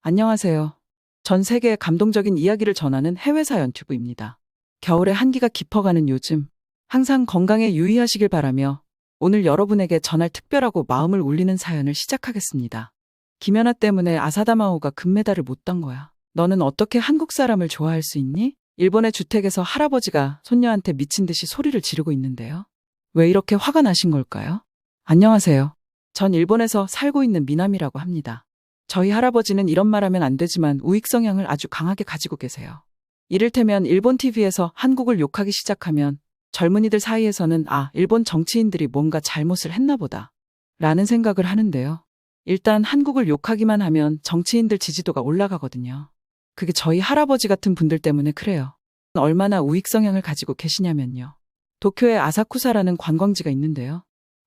안녕하세요. 전 세계의 감동적인 이야기를 전하는 해외사 연튜브입니다. 겨울에 한기가 깊어가는 요즘, 항상 건강에 유의하시길 바라며 오늘 여러분에게 전할 특별하고 마음을 울리는 사연을 시작하겠습니다. 김연아 때문에 아사다마오가 금메달을 못 딴 거야. 너는 어떻게 한국 사람을 좋아할 수 있니? 일본의 주택에서 할아버지가 손녀한테 미친 듯이 소리를 지르고 있는데요. 왜 이렇게 화가 나신 걸까요? 안녕하세요. 전 일본에서 살고 있는 미남이라고 합니다. 저희 할아버지는 이런 말 하면 안 되지만 우익 성향을 아주 강하게 가지고 계세요. 이를테면 일본 TV에서 한국을 욕하기 시작하면 젊은이들 사이에서는 일본 정치인들이 뭔가 잘못을 했나 보다 라는 생각을 하는데요. 일단 한국을 욕하기만 하면 정치인들 지지도가 올라가거든요. 그게 저희 할아버지 같은 분들 때문에 그래요. 얼마나 우익 성향을 가지고 계시냐면요. 도쿄에 아사쿠사라는 관광지가 있는데요.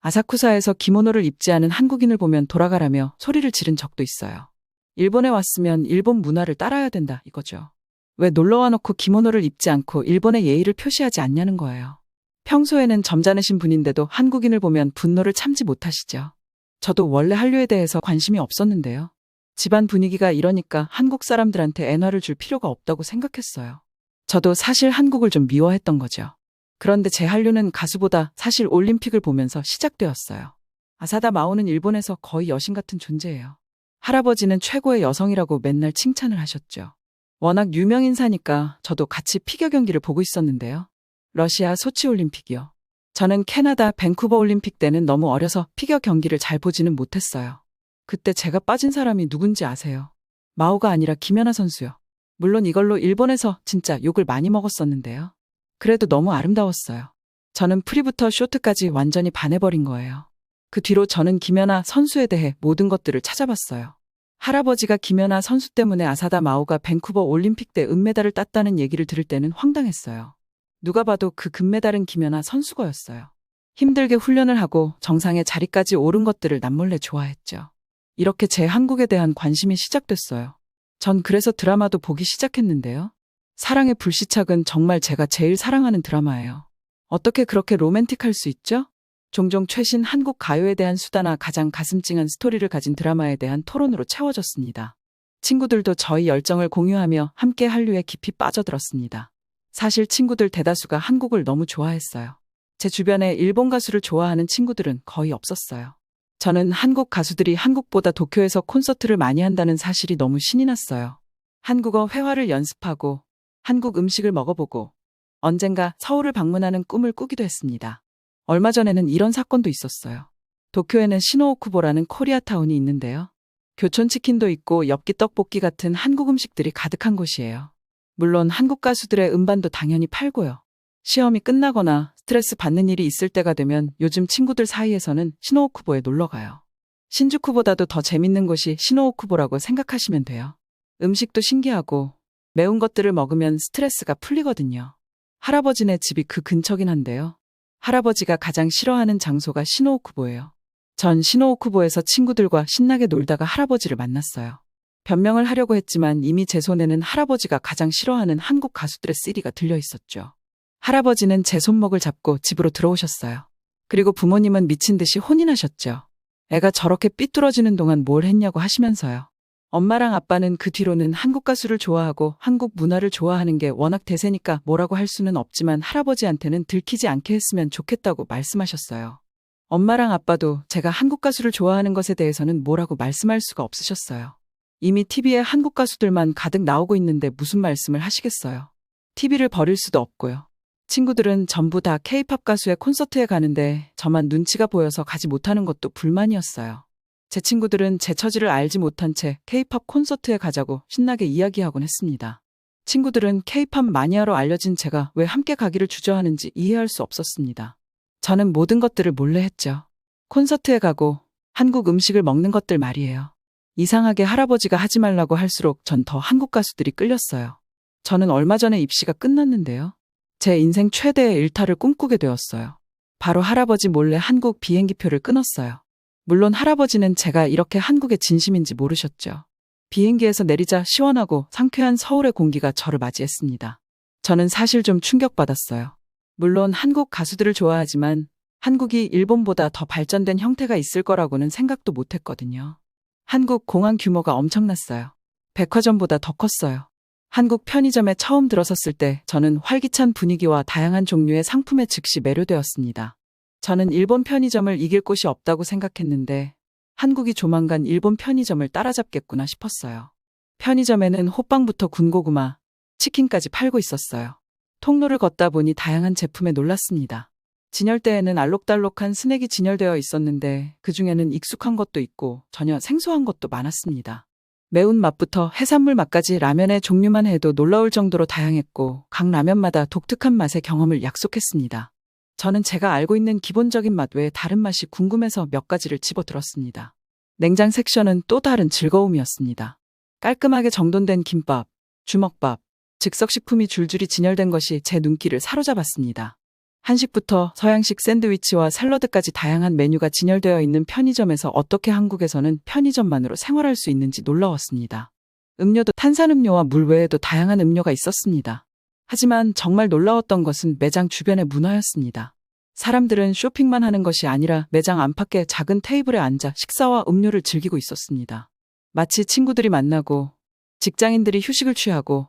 아사쿠사에서 기모노를 입지 않은 한국인을 보면 돌아가라며 소리를 지른 적도 있어요. 일본에 왔으면 일본 문화를 따라야 된다 이거죠. 왜 놀러와 놓고 기모노를 입지 않고 일본의 예의를 표시하지 않냐는 거예요. 평소에는 점잖으신 분인데도 한국인을 보면 분노를 참지 못하시죠. 저도 원래 한류에 대해서 관심이 없었는데요. 집안 분위기가 이러니까 한국 사람들한테 엔화를 줄 필요가 없다고 생각했어요. 저도 사실 한국을 좀 미워했던 거죠. 그런데 제 한류는 가수보다 사실 올림픽을 보면서 시작되었어요. 아사다 마오는 일본에서 거의 여신 같은 존재예요. 할아버지는 최고의 여성이라고 맨날 칭찬을 하셨죠. 워낙 유명 인사니까 저도 같이 피겨 경기를 보고 있었는데요. 러시아 소치 올림픽이요. 저는 캐나다 밴쿠버 올림픽 때는 너무 어려서 피겨 경기를 잘 보지는 못했어요. 그때 제가 빠진 사람이 누군지 아세요? 마오가 아니라 김연아 선수요. 물론 이걸로 일본에서 진짜 욕을 많이 먹었었는데요. 그래도 너무 아름다웠어요. 저는 프리부터 쇼트까지 완전히 반해버린 거예요. 그 뒤로 저는 김연아 선수에 대해 모든 것들을 찾아봤어요. 할아버지가 김연아 선수 때문에 아사다 마오가 밴쿠버 올림픽 때 은메달을 땄다는 얘기를 들을 때는 황당했어요. 누가 봐도 그 금메달은 김연아 선수 거였어요. 힘들게 훈련을 하고 정상의 자리까지 오른 것들을 남몰래 좋아했죠. 이렇게 제 한국에 대한 관심이 시작됐어요. 전 그래서 드라마도 보기 시작했는데요. 사랑의 불시착은 정말 제가 제일 사랑하는 드라마예요. 어떻게 그렇게 로맨틱할 수 있죠? 종종 최신 한국 가요에 대한 수다나 가장 가슴 찡한 스토리를 가진 드라마에 대한 토론으로 채워졌습니다. 친구들도 저희 열정을 공유하며 함께 한류에 깊이 빠져들었습니다. 사실 친구들 대다수가 한국을 너무 좋아했어요. 제 주변에 일본 가수를 좋아하는 친구들은 거의 없었어요. 저는 한국 가수들이 한국보다 도쿄에서 콘서트를 많이 한다는 사실이 너무 신이 났어요. 한국어 회화를 연습하고 한국 음식을 먹어보고 언젠가 서울을 방문하는 꿈을 꾸기도 했습니다. 얼마 전에는 이런 사건도 있었어요. 도쿄에는 시노오쿠보라는 코리아타운이 있는데요. 교촌치킨도 있고 엽기 떡볶이 같은 한국 음식들이 가득한 곳이에요. 물론 한국 가수들의 음반도 당연히 팔고요. 시험이 끝나거나 스트레스 받는 일이 있을 때가 되면 요즘 친구들 사이에서는 시노오쿠보에 놀러가요. 신주쿠보다도 더 재밌는 곳이 시노오쿠보라고 생각하시면 돼요. 음식도 신기하고 매운 것들을 먹으면 스트레스가 풀리거든요. 할아버지네 집이 그 근처긴 한데요. 할아버지가 가장 싫어하는 장소가 시노오쿠보예요. 전 시노오쿠보에서 친구들과 신나게 놀다가 할아버지를 만났어요. 변명을 하려고 했지만 이미 제 손에는 할아버지가 가장 싫어하는 한국 가수들의 CD가 들려 있었죠. 할아버지는 제 손목을 잡고 집으로 들어오셨어요. 그리고 부모님은 미친 듯이 혼인하셨죠. 애가 저렇게 삐뚤어지는 동안 뭘 했냐고 하시면서요. 엄마랑 아빠는 그 뒤로는 한국 가수를 좋아하고 한국 문화를 좋아하는 게 워낙 대세니까 뭐라고 할 수는 없지만 할아버지한테는 들키지 않게 했으면 좋겠다고 말씀하셨어요. 엄마랑 아빠도 제가 한국 가수를 좋아하는 것에 대해서는 뭐라고 말씀할 수가 없으셨어요. 이미 TV에 한국 가수들만 가득 나오고 있는데 무슨 말씀을 하시겠어요. TV를 버릴 수도 없고요. 친구들은 전부 다 K-팝 가수의 콘서트에 가는데 저만 눈치가 보여서 가지 못하는 것도 불만이었어요. 제 친구들은 제 처지를 알지 못한 채 K-팝 콘서트에 가자고 신나게 이야기하곤 했습니다. 친구들은 K-팝 마니아로 알려진 제가 왜 함께 가기를 주저하는지 이해할 수 없었습니다. 저는 모든 것들을 몰래 했죠. 콘서트에 가고 한국 음식을 먹는 것들 말이에요. 이상하게 할아버지가 하지 말라고 할수록 전 더 한국 가수들이 끌렸어요. 저는 얼마 전에 입시가 끝났는데요. 제 인생 최대의 일탈을 꿈꾸게 되었어요. 바로 할아버지 몰래 한국 비행기표를 끊었어요. 물론 할아버지는 제가 이렇게 한국에 진심인지 모르셨죠. 비행기에서 내리자 시원하고 상쾌한 서울의 공기가 저를 맞이했습니다. 저는 사실 좀 충격받았어요. 물론 한국 가수들을 좋아하지만 한국이 일본보다 더 발전된 형태가 있을 거라고는 생각도 못했거든요. 한국 공항 규모가 엄청났어요. 백화점보다 더 컸어요. 한국 편의점에 처음 들어섰을 때 저는 활기찬 분위기와 다양한 종류의 상품에 즉시 매료되었습니다. 저는 일본 편의점을 이길 곳이 없다고 생각했는데 한국이 조만간 일본 편의점을 따라잡겠구나 싶었어요. 편의점에는 호빵부터 군고구마, 치킨까지 팔고 있었어요. 통로를 걷다 보니 다양한 제품에 놀랐습니다. 진열대에는 알록달록한 스낵이 진열되어 있었는데 그중에는 익숙한 것도 있고 전혀 생소한 것도 많았습니다. 매운 맛부터 해산물 맛까지 라면의 종류만 해도 놀라울 정도로 다양했고 각 라면마다 독특한 맛의 경험을 약속했습니다. 저는 제가 알고 있는 기본적인 맛 외에 다른 맛이 궁금해서 몇 가지를 집어들었습니다. 냉장 섹션은 또 다른 즐거움이었습니다. 깔끔하게 정돈된 김밥, 주먹밥, 즉석식품이 줄줄이 진열된 것이 제 눈길을 사로잡았습니다. 한식부터 서양식 샌드위치와 샐러드까지 다양한 메뉴가 진열되어 있는 편의점에서 어떻게 한국에서는 편의점만으로 생활할 수 있는지 놀라웠습니다. 음료도 탄산음료와 물 외에도 다양한 음료가 있었습니다. 하지만 정말 놀라웠던 것은 매장 주변의 문화였습니다. 사람들은 쇼핑만 하는 것이 아니라 매장 안팎의 작은 테이블에 앉아 식사와 음료를 즐기고 있었습니다. 마치 친구들이 만나고 직장인들이 휴식을 취하고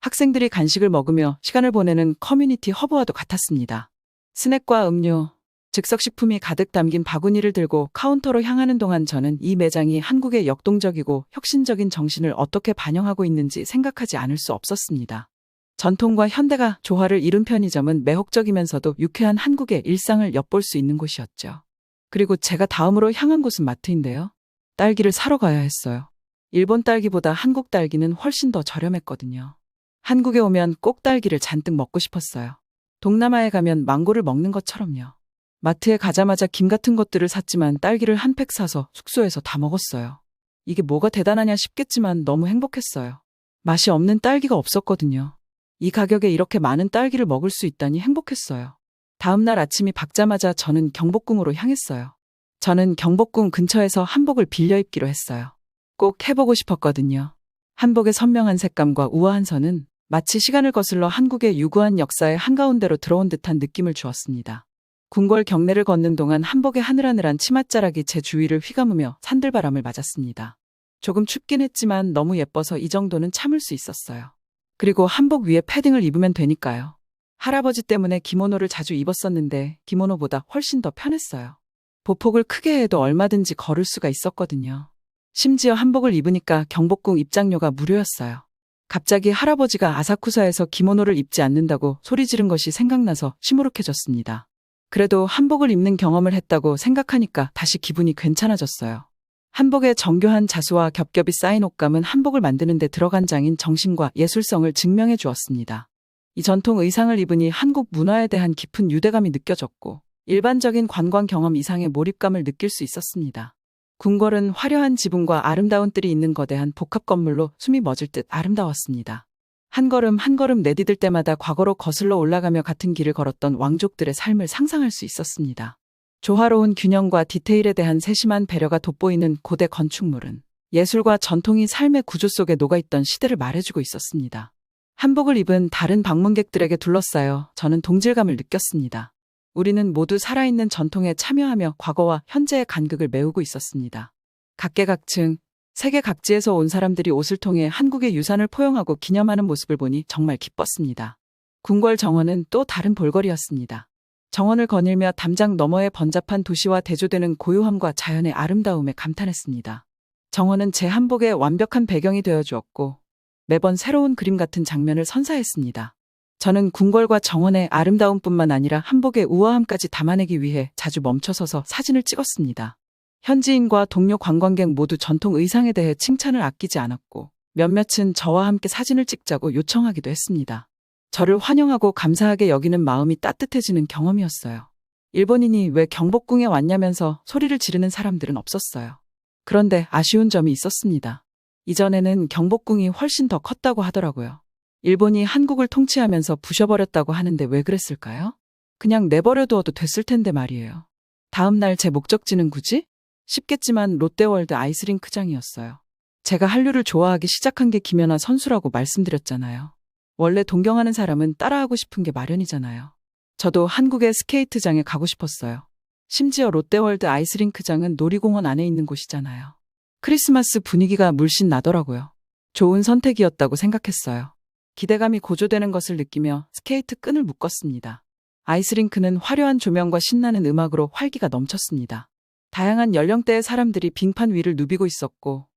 학생들이 간식을 먹으며 시간을 보내는 커뮤니티 허브와도 같았습니다. 스낵과 음료, 즉석식품이 가득 담긴 바구니를 들고 카운터로 향하는 동안 저는 이 매장이 한국의 역동적이고 혁신적인 정신을 어떻게 반영하고 있는지 생각하지 않을 수 없었습니다. 전통과 현대가 조화를 이룬 편의점은 매혹적이면서도 유쾌한 한국의 일상을 엿볼 수 있는 곳이었죠. 그리고 제가 다음으로 향한 곳은 마트인데요. 딸기를 사러 가야 했어요. 일본 딸기보다 한국 딸기는 훨씬 더 저렴했거든요. 한국에 오면 꼭 딸기를 잔뜩 먹고 싶었어요. 동남아에 가면 망고를 먹는 것처럼요. 마트에 가자마자 김 같은 것들을 샀지만 딸기를 한 팩 사서 숙소에서 다 먹었어요. 이게 뭐가 대단하냐 싶겠지만 너무 행복했어요. 맛이 없는 딸기가 없었거든요. 이 가격에 이렇게 많은 딸기를 먹을 수 있다니 행복했어요. 다음 날 아침이 밝자마자 저는 경복궁으로 향했어요. 저는 경복궁 근처에서 한복을 빌려 입기로 했어요. 꼭 해보고 싶었거든요. 한복의 선명한 색감과 우아한 선은 마치 시간을 거슬러 한국의 유구한 역사의 한가운데로 들어온 듯한 느낌을 주었습니다. 궁궐 경내를 걷는 동안 한복의 하늘하늘한 치맛자락이 제 주위를 휘감으며 산들바람을 맞았습니다. 조금 춥긴 했지만 너무 예뻐서 이 정도는 참을 수 있었어요. 그리고 한복 위에 패딩을 입으면 되니까요. 할아버지 때문에 기모노를 자주 입었었는데 기모노보다 훨씬 더 편했어요. 보폭을 크게 해도 얼마든지 걸을 수가 있었거든요. 심지어 한복을 입으니까 경복궁 입장료가 무료였어요. 갑자기 할아버지가 아사쿠사에서 기모노를 입지 않는다고 소리 지른 것이 생각나서 시무룩해졌습니다. 그래도 한복을 입는 경험을 했다고 생각하니까 다시 기분이 괜찮아졌어요. 한복의 정교한 자수와 겹겹이 쌓인 옷감은 한복을 만드는 데 들어간 장인 정신과 예술성을 증명해 주었습니다. 이 전통 의상을 입으니 한국 문화에 대한 깊은 유대감이 느껴졌고 일반적인 관광 경험 이상의 몰입감을 느낄 수 있었습니다. 궁궐은 화려한 지붕과 아름다운 뜰이 있는 거대한 복합 건물로 숨이 멎을 듯 아름다웠습니다. 한 걸음 한 걸음 내디딜 때마다 과거로 거슬러 올라가며 같은 길을 걸었던 왕족들의 삶을 상상할 수 있었습니다. 조화로운 균형과 디테일에 대한 세심한 배려가 돋보이는 고대 건축물은 예술과 전통이 삶의 구조 속에 녹아있던 시대를 말해주고 있었습니다. 한복을 입은 다른 방문객들에게 둘러싸여 저는 동질감을 느꼈습니다. 우리는 모두 살아있는 전통에 참여하며 과거와 현재의 간극을 메우고 있었습니다. 각계각층, 세계 각지에서 온 사람들이 옷을 통해 한국의 유산을 포용하고 기념하는 모습을 보니 정말 기뻤습니다. 궁궐 정원은 또 다른 볼거리였습니다. 정원을 거닐며 담장 너머의 번잡한 도시와 대조되는 고요함과 자연의 아름다움에 감탄했습니다. 정원은 제 한복의 완벽한 배경이 되어주었고 매번 새로운 그림 같은 장면을 선사했습니다. 저는 궁궐과 정원의 아름다움뿐만 아니라 한복의 우아함까지 담아내기 위해 자주 멈춰서서 사진을 찍었습니다. 현지인과 동료 관광객 모두 전통 의상에 대해 칭찬을 아끼지 않았고 몇몇은 저와 함께 사진을 찍자고 요청하기도 했습니다. 저를 환영하고 감사하게 여기는 마음이 따뜻해지는 경험이었어요. 일본인이 왜 경복궁에 왔냐면서 소리를 지르는 사람들은 없었어요. 그런데 아쉬운 점이 있었습니다. 이전에는 경복궁이 훨씬 더 컸다고 하더라고요. 일본이 한국을 통치하면서 부셔버렸다고 하는데 왜 그랬을까요? 그냥 내버려두어도 됐을 텐데 말이에요. 다음 날 제 목적지는 굳이? 쉽겠지만 롯데월드 아이스링크장이었어요. 제가 한류를 좋아하기 시작한 게 김연아 선수라고 말씀드렸잖아요. 원래 동경하는 사람은 따라하고 싶은 게 마련이잖아요. 저도 한국의 스케이트장에 가고 싶었어요. 심지어 롯데월드 아이스링크장은 놀이공원 안에 있는 곳이잖아요. 크리스마스 분위기가 물씬 나더라고요. 좋은 선택이었다고 생각했어요. 기대감이 고조되는 것을 느끼며 스케이트 끈을 묶었습니다. 아이스링크는 화려한 조명과 신나는 음악으로 활기가 넘쳤습니다. 다양한 연령대의 사람들이 빙판 위를 누비고 있었고,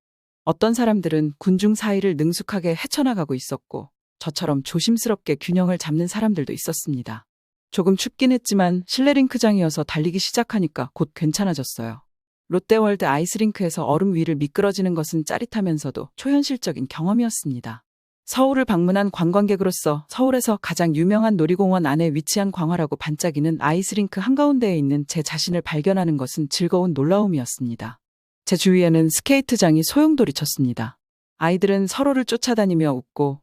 어떤 사람들은 군중 사이를 능숙하게 헤쳐나가고 있었고, 저처럼 조심스럽게 균형을 잡는 사람들도 있었습니다. 조금 춥긴 했지만 실내 링크장이어서 달리기 시작하니까 곧 괜찮아졌어요. 롯데월드 아이스링크에서 얼음 위를 미끄러지는 것은 짜릿하면서도 초현실적인 경험이었습니다. 서울을 방문한 관광객으로서 서울에서 가장 유명한 놀이공원 안에 위치한 광활하고 반짝이는 아이스링크 한가운데에 있는 제 자신을 발견하는 것은 즐거운 놀라움이었습니다. 제 주위에는 스케이트장이 소용돌이 쳤습니다. 아이들은 서로를 쫓아다니며 웃고,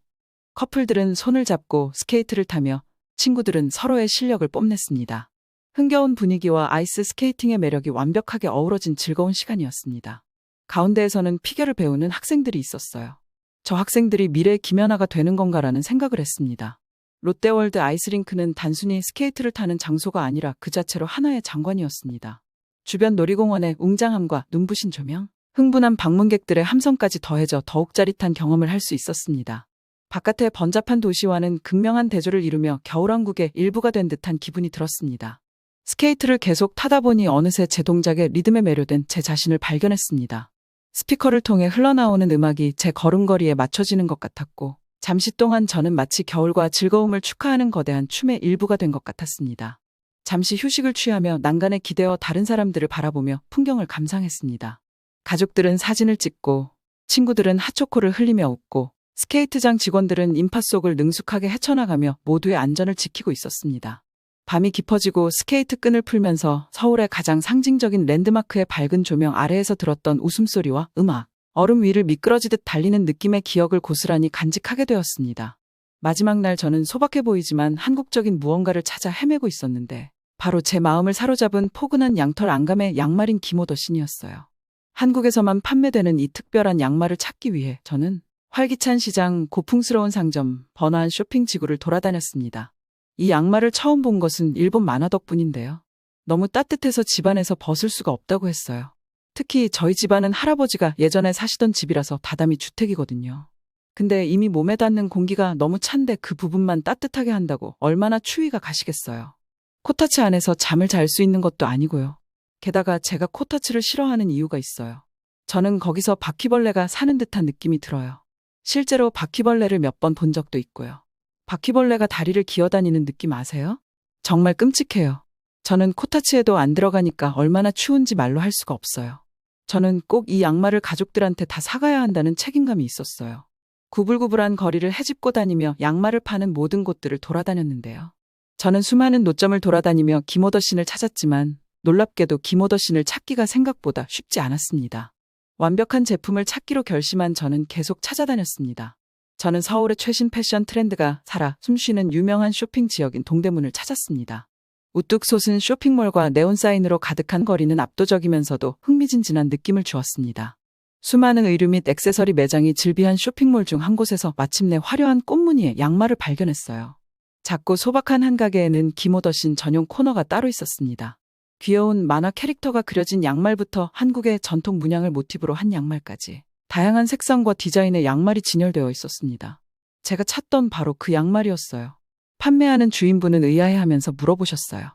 커플들은 손을 잡고 스케이트를 타며, 친구들은 서로의 실력을 뽐냈습니다. 흥겨운 분위기와 아이스 스케이팅의 매력이 완벽하게 어우러진 즐거운 시간이었습니다. 가운데에서는 피겨를 배우는 학생들이 있었어요. 저 학생들이 미래의 김연아가 되는 건가라는 생각을 했습니다. 롯데월드 아이스링크는 단순히 스케이트를 타는 장소가 아니라 그 자체로 하나의 장관이었습니다. 주변 놀이공원의 웅장함과 눈부신 조명, 흥분한 방문객들의 함성까지 더해져 더욱 짜릿한 경험을 할 수 있었습니다. 바깥의 번잡한 도시와는 극명한 대조를 이루며 겨울왕국의 일부가 된 듯한 기분이 들었습니다. 스케이트를 계속 타다 보니 어느새 제 동작의 리듬에 매료된 제 자신을 발견했습니다. 스피커를 통해 흘러나오는 음악이 제 걸음걸이에 맞춰지는 것 같았고, 잠시 동안 저는 마치 겨울과 즐거움을 축하하는 거대한 춤의 일부가 된 것 같았습니다. 잠시 휴식을 취하며 난간에 기대어 다른 사람들을 바라보며 풍경을 감상했습니다. 가족들은 사진을 찍고, 친구들은 핫초코를 흘리며 웃고, 스케이트장 직원들은 인파 속을 능숙하게 헤쳐나가며 모두의 안전을 지키고 있었습니다. 밤이 깊어지고 스케이트 끈을 풀면서 서울의 가장 상징적인 랜드마크의 밝은 조명 아래에서 들었던 웃음소리와 음악, 얼음 위를 미끄러지듯 달리는 느낌의 기억을 고스란히 간직하게 되었습니다. 마지막 날 저는 소박해 보이지만 한국적인 무언가를 찾아 헤매고 있었는데, 바로 제 마음을 사로잡은 포근한 양털 안감의 양말인 기모더신이었어요. 한국에서만 판매되는 이 특별한 양말을 찾기 위해 저는 활기찬 시장, 고풍스러운 상점, 번화한 쇼핑 지구를 돌아다녔습니다. 이 양말을 처음 본 것은 일본 만화 덕분인데요. 너무 따뜻해서 집안에서 벗을 수가 없다고 했어요. 특히 저희 집안은 할아버지가 예전에 사시던 집이라서 다다미 주택이거든요. 근데 이미 몸에 닿는 공기가 너무 찬데 그 부분만 따뜻하게 한다고 얼마나 추위가 가시겠어요. 코타츠 안에서 잠을 잘 수 있는 것도 아니고요. 게다가 제가 코타츠를 싫어하는 이유가 있어요. 저는 거기서 바퀴벌레가 사는 듯한 느낌이 들어요. 실제로 바퀴벌레를 몇 번 본 적도 있고요. 바퀴벌레가 다리를 기어다니는 느낌 아세요? 정말 끔찍해요. 저는 코타츠에도 안 들어가니까 얼마나 추운지 말로 할 수가 없어요. 저는 꼭 이 양말을 가족들한테 다 사가야 한다는 책임감이 있었어요. 구불구불한 거리를 헤집고 다니며 양말을 파는 모든 곳들을 돌아다녔는데요. 저는 수많은 노점을 돌아다니며 기모더신을 찾았지만 놀랍게도 기모더신을 찾기가 생각보다 쉽지 않았습니다. 완벽한 제품을 찾기로 결심한 저는 계속 찾아다녔습니다. 저는 서울의 최신 패션 트렌드가 살아 숨쉬는 유명한 쇼핑 지역인 동대문을 찾았습니다. 우뚝 솟은 쇼핑몰과 네온사인으로 가득한 거리는 압도적이면서도 흥미진진한 느낌을 주었습니다. 수많은 의류 및 액세서리 매장이 즐비한 쇼핑몰 중 한 곳에서 마침내 화려한 꽃무늬의 양말을 발견했어요. 작고 소박한 한 가게에는 기모더신 전용 코너가 따로 있었습니다. 귀여운 만화 캐릭터가 그려진 양말부터 한국의 전통 문양을 모티브로 한 양말까지 다양한 색상과 디자인의 양말이 진열되어 있었습니다. 제가 찾던 바로 그 양말이었어요. 판매하는 주인분은 의아해하면서 물어보셨어요.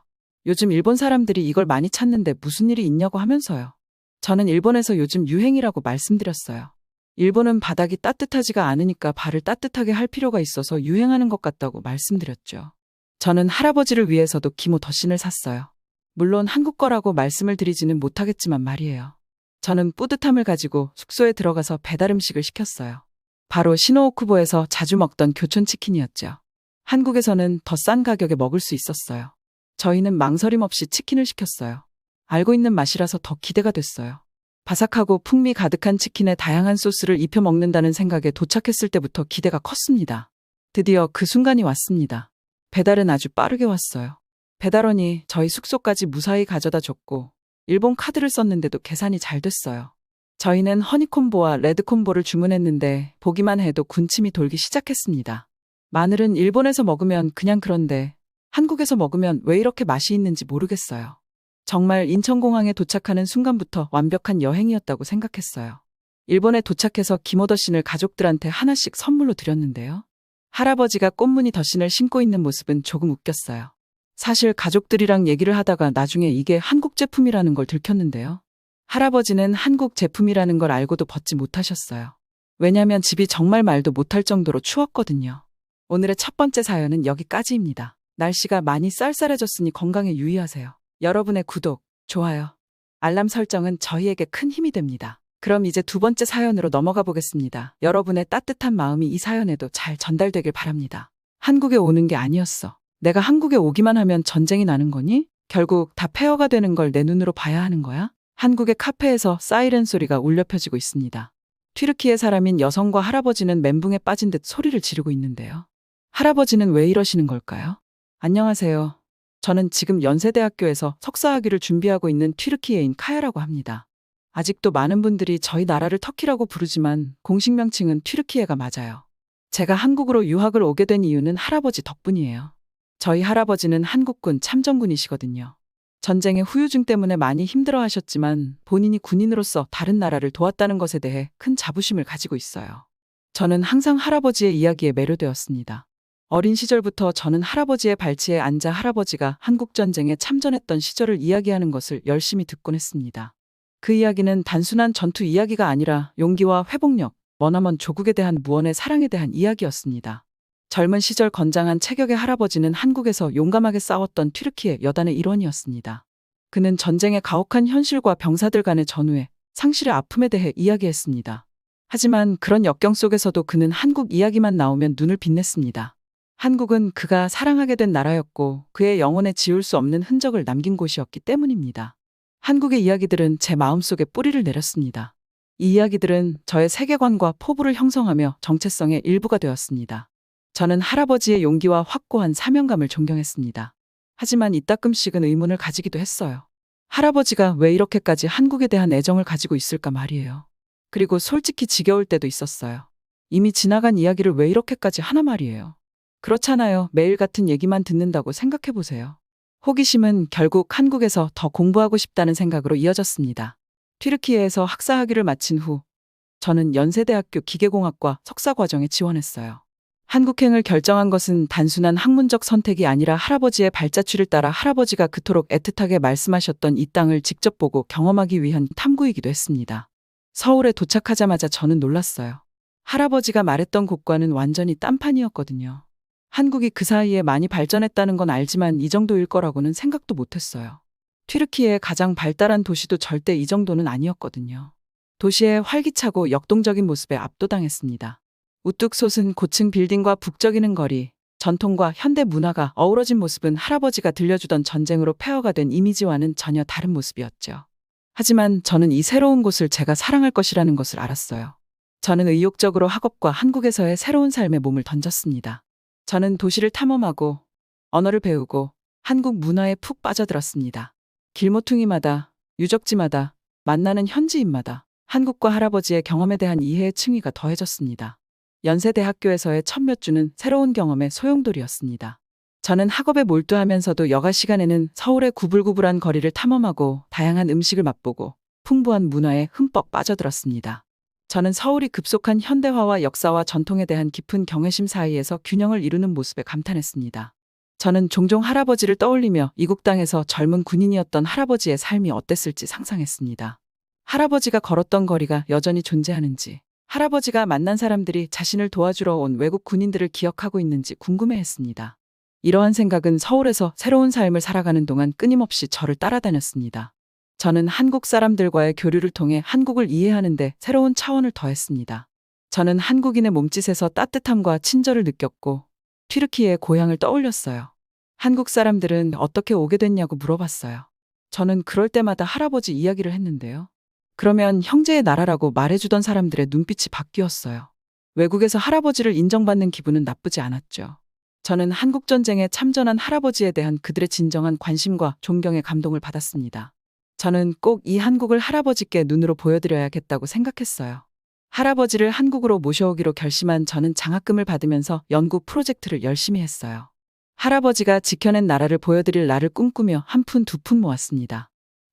요즘 일본 사람들이 이걸 많이 찾는데 무슨 일이 있냐고 하면서요. 저는 일본에서 요즘 유행이라고 말씀드렸어요. 일본은 바닥이 따뜻하지가 않으니까 발을 따뜻하게 할 필요가 있어서 유행하는 것 같다고 말씀드렸죠. 저는 할아버지를 위해서도 기모더신을 샀어요. 물론 한국 거라고 말씀을 드리지는 못하겠지만 말이에요. 저는 뿌듯함을 가지고 숙소에 들어가서 배달 음식을 시켰어요. 바로 시노오쿠보에서 자주 먹던 교촌치킨이었죠. 한국에서는 더 싼 가격에 먹을 수 있었어요. 저희는 망설임 없이 치킨을 시켰어요. 알고 있는 맛이라서 더 기대가 됐어요. 바삭하고 풍미 가득한 치킨에 다양한 소스를 입혀 먹는다는 생각에 도착했을 때부터 기대가 컸습니다. 드디어 그 순간이 왔습니다. 배달은 아주 빠르게 왔어요. 배달원이 저희 숙소까지 무사히 가져다 줬고 일본 카드를 썼는데도 계산이 잘 됐어요. 저희는 허니콤보와 레드콤보를 주문했는데 보기만 해도 군침이 돌기 시작했습니다. 마늘은 일본에서 먹으면 그냥 그런데 한국에서 먹으면 왜 이렇게 맛이 있는지 모르겠어요. 정말 인천공항에 도착하는 순간부터 완벽한 여행이었다고 생각했어요. 일본에 도착해서 기모더 씬을 가족들한테 하나씩 선물로 드렸는데요. 할아버지가 꽃무늬 덧신을 신고 있는 모습은 조금 웃겼어요. 사실 가족들이랑 얘기를 하다가 나중에 이게 한국 제품이라는 걸 들켰는데요. 할아버지는 한국 제품이라는 걸 알고도 벗지 못하셨어요. 왜냐면 집이 정말 말도 못할 정도로 추웠거든요. 오늘의 첫 번째 사연은 여기까지입니다. 날씨가 많이 쌀쌀해졌으니 건강에 유의하세요. 여러분의 구독, 좋아요, 알람 설정은 저희에게 큰 힘이 됩니다. 그럼 이제 두 번째 사연으로 넘어가 보겠습니다. 여러분의 따뜻한 마음이 이 사연에도 잘 전달되길 바랍니다. 한국에 오는 게 아니었어. 내가 한국에 오기만 하면 전쟁이 나는 거니? 결국 다 폐허가 되는 걸 내 눈으로 봐야 하는 거야? 한국의 카페에서 사이렌 소리가 울려 펴지고 있습니다. 튀르키예 사람인 여성과 할아버지는 멘붕에 빠진 듯 소리를 지르고 있는데요. 할아버지는 왜 이러시는 걸까요? 안녕하세요. 저는 지금 연세대학교에서 석사학위를 준비하고 있는 튀르키예인 카야라고 합니다. 아직도 많은 분들이 저희 나라를 터키라고 부르지만 공식 명칭은 튀르키예가 맞아요. 제가 한국으로 유학을 오게 된 이유는 할아버지 덕분이에요. 저희 할아버지는 한국군 참전군이시거든요. 전쟁의 후유증 때문에 많이 힘들어하셨지만 본인이 군인으로서 다른 나라를 도왔다는 것에 대해 큰 자부심을 가지고 있어요. 저는 항상 할아버지의 이야기에 매료되었습니다. 어린 시절부터 저는 할아버지의 발치에 앉아 할아버지가 한국전쟁에 참전했던 시절을 이야기하는 것을 열심히 듣곤 했습니다. 그 이야기는 단순한 전투 이야기가 아니라 용기와 회복력, 머나먼 조국에 대한 무언의 사랑에 대한 이야기였습니다. 젊은 시절 건장한 체격의 할아버지는 한국에서 용감하게 싸웠던 튀르키예 여단의 일원이었습니다. 그는 전쟁의 가혹한 현실과 병사들 간의 전우애, 상실의 아픔에 대해 이야기했습니다. 하지만 그런 역경 속에서도 그는 한국 이야기만 나오면 눈을 빛냈습니다. 한국은 그가 사랑하게 된 나라였고 그의 영혼에 지울 수 없는 흔적을 남긴 곳이었기 때문입니다. 한국의 이야기들은 제 마음속에 뿌리를 내렸습니다. 이 이야기들은 저의 세계관과 포부를 형성하며 정체성의 일부가 되었습니다. 저는 할아버지의 용기와 확고한 사명감을 존경했습니다. 하지만 이따금씩은 의문을 가지기도 했어요. 할아버지가 왜 이렇게까지 한국에 대한 애정을 가지고 있을까 말이에요. 그리고 솔직히 지겨울 때도 있었어요. 이미 지나간 이야기를 왜 이렇게까지 하나 말이에요. 그렇잖아요. 매일 같은 얘기만 듣는다고 생각해보세요. 호기심은 결국 한국에서 더 공부하고 싶다는 생각으로 이어졌습니다. 튀르키예에서 학사학위를 마친 후 저는 연세대학교 기계공학과 석사과정에 지원했어요. 한국행을 결정한 것은 단순한 학문적 선택이 아니라 할아버지의 발자취를 따라 할아버지가 그토록 애틋하게 말씀하셨던 이 땅을 직접 보고 경험하기 위한 탐구이기도 했습니다. 서울에 도착하자마자 저는 놀랐어요. 할아버지가 말했던 곳과는 완전히 딴판이었거든요. 한국이 그 사이에 많이 발전했다는 건 알지만 이 정도일 거라고는 생각도 못했어요. 튀르키예의 가장 발달한 도시도 절대 이 정도는 아니었거든요. 도시의 활기차고 역동적인 모습에 압도당했습니다. 우뚝 솟은 고층 빌딩과 북적이는 거리, 전통과 현대 문화가 어우러진 모습은 할아버지가 들려주던 전쟁으로 폐허가 된 이미지와는 전혀 다른 모습이었죠. 하지만 저는 이 새로운 곳을 제가 사랑할 것이라는 것을 알았어요. 저는 의욕적으로 학업과 한국에서의 새로운 삶에 몸을 던졌습니다. 저는 도시를 탐험하고 언어를 배우고 한국 문화에 푹 빠져들었습니다. 길모퉁이마다, 유적지마다, 만나는 현지인마다 한국과 할아버지의 경험에 대한 이해의 층위가 더해졌습니다. 연세대학교에서의 첫 몇 주는 새로운 경험의 소용돌이였습니다. 저는 학업에 몰두하면서도 여가 시간에는 서울의 구불구불한 거리를 탐험하고 다양한 음식을 맛보고 풍부한 문화에 흠뻑 빠져들었습니다. 저는 서울이 급속한 현대화와 역사와 전통에 대한 깊은 경외심 사이에서 균형을 이루는 모습에 감탄했습니다. 저는 종종 할아버지를 떠올리며 이국 땅에서 젊은 군인이었던 할아버지의 삶이 어땠을지 상상했습니다. 할아버지가 걸었던 거리가 여전히 존재하는지, 할아버지가 만난 사람들이 자신을 도와주러 온 외국 군인들을 기억하고 있는지 궁금해했습니다. 이러한 생각은 서울에서 새로운 삶을 살아가는 동안 끊임없이 저를 따라다녔습니다. 저는 한국 사람들과의 교류를 통해 한국을 이해하는 데 새로운 차원을 더했습니다. 저는 한국인의 몸짓에서 따뜻함과 친절을 느꼈고 튀르키예의 고향을 떠올렸어요. 한국 사람들은 어떻게 오게 됐냐고 물어봤어요. 저는 그럴 때마다 할아버지 이야기를 했는데요. 그러면 형제의 나라라고 말해주던 사람들의 눈빛이 바뀌었어요. 외국에서 할아버지를 인정받는 기분은 나쁘지 않았죠. 저는 한국전쟁에 참전한 할아버지에 대한 그들의 진정한 관심과 존경에 감동을 받았습니다. 저는 꼭 이 한국을 할아버지께 눈으로 보여드려야겠다고 생각했어요. 할아버지를 한국으로 모셔오기로 결심한 저는 장학금을 받으면서 연구 프로젝트를 열심히 했어요. 할아버지가 지켜낸 나라를 보여드릴 날을 꿈꾸며 한 푼 두 푼 모았습니다.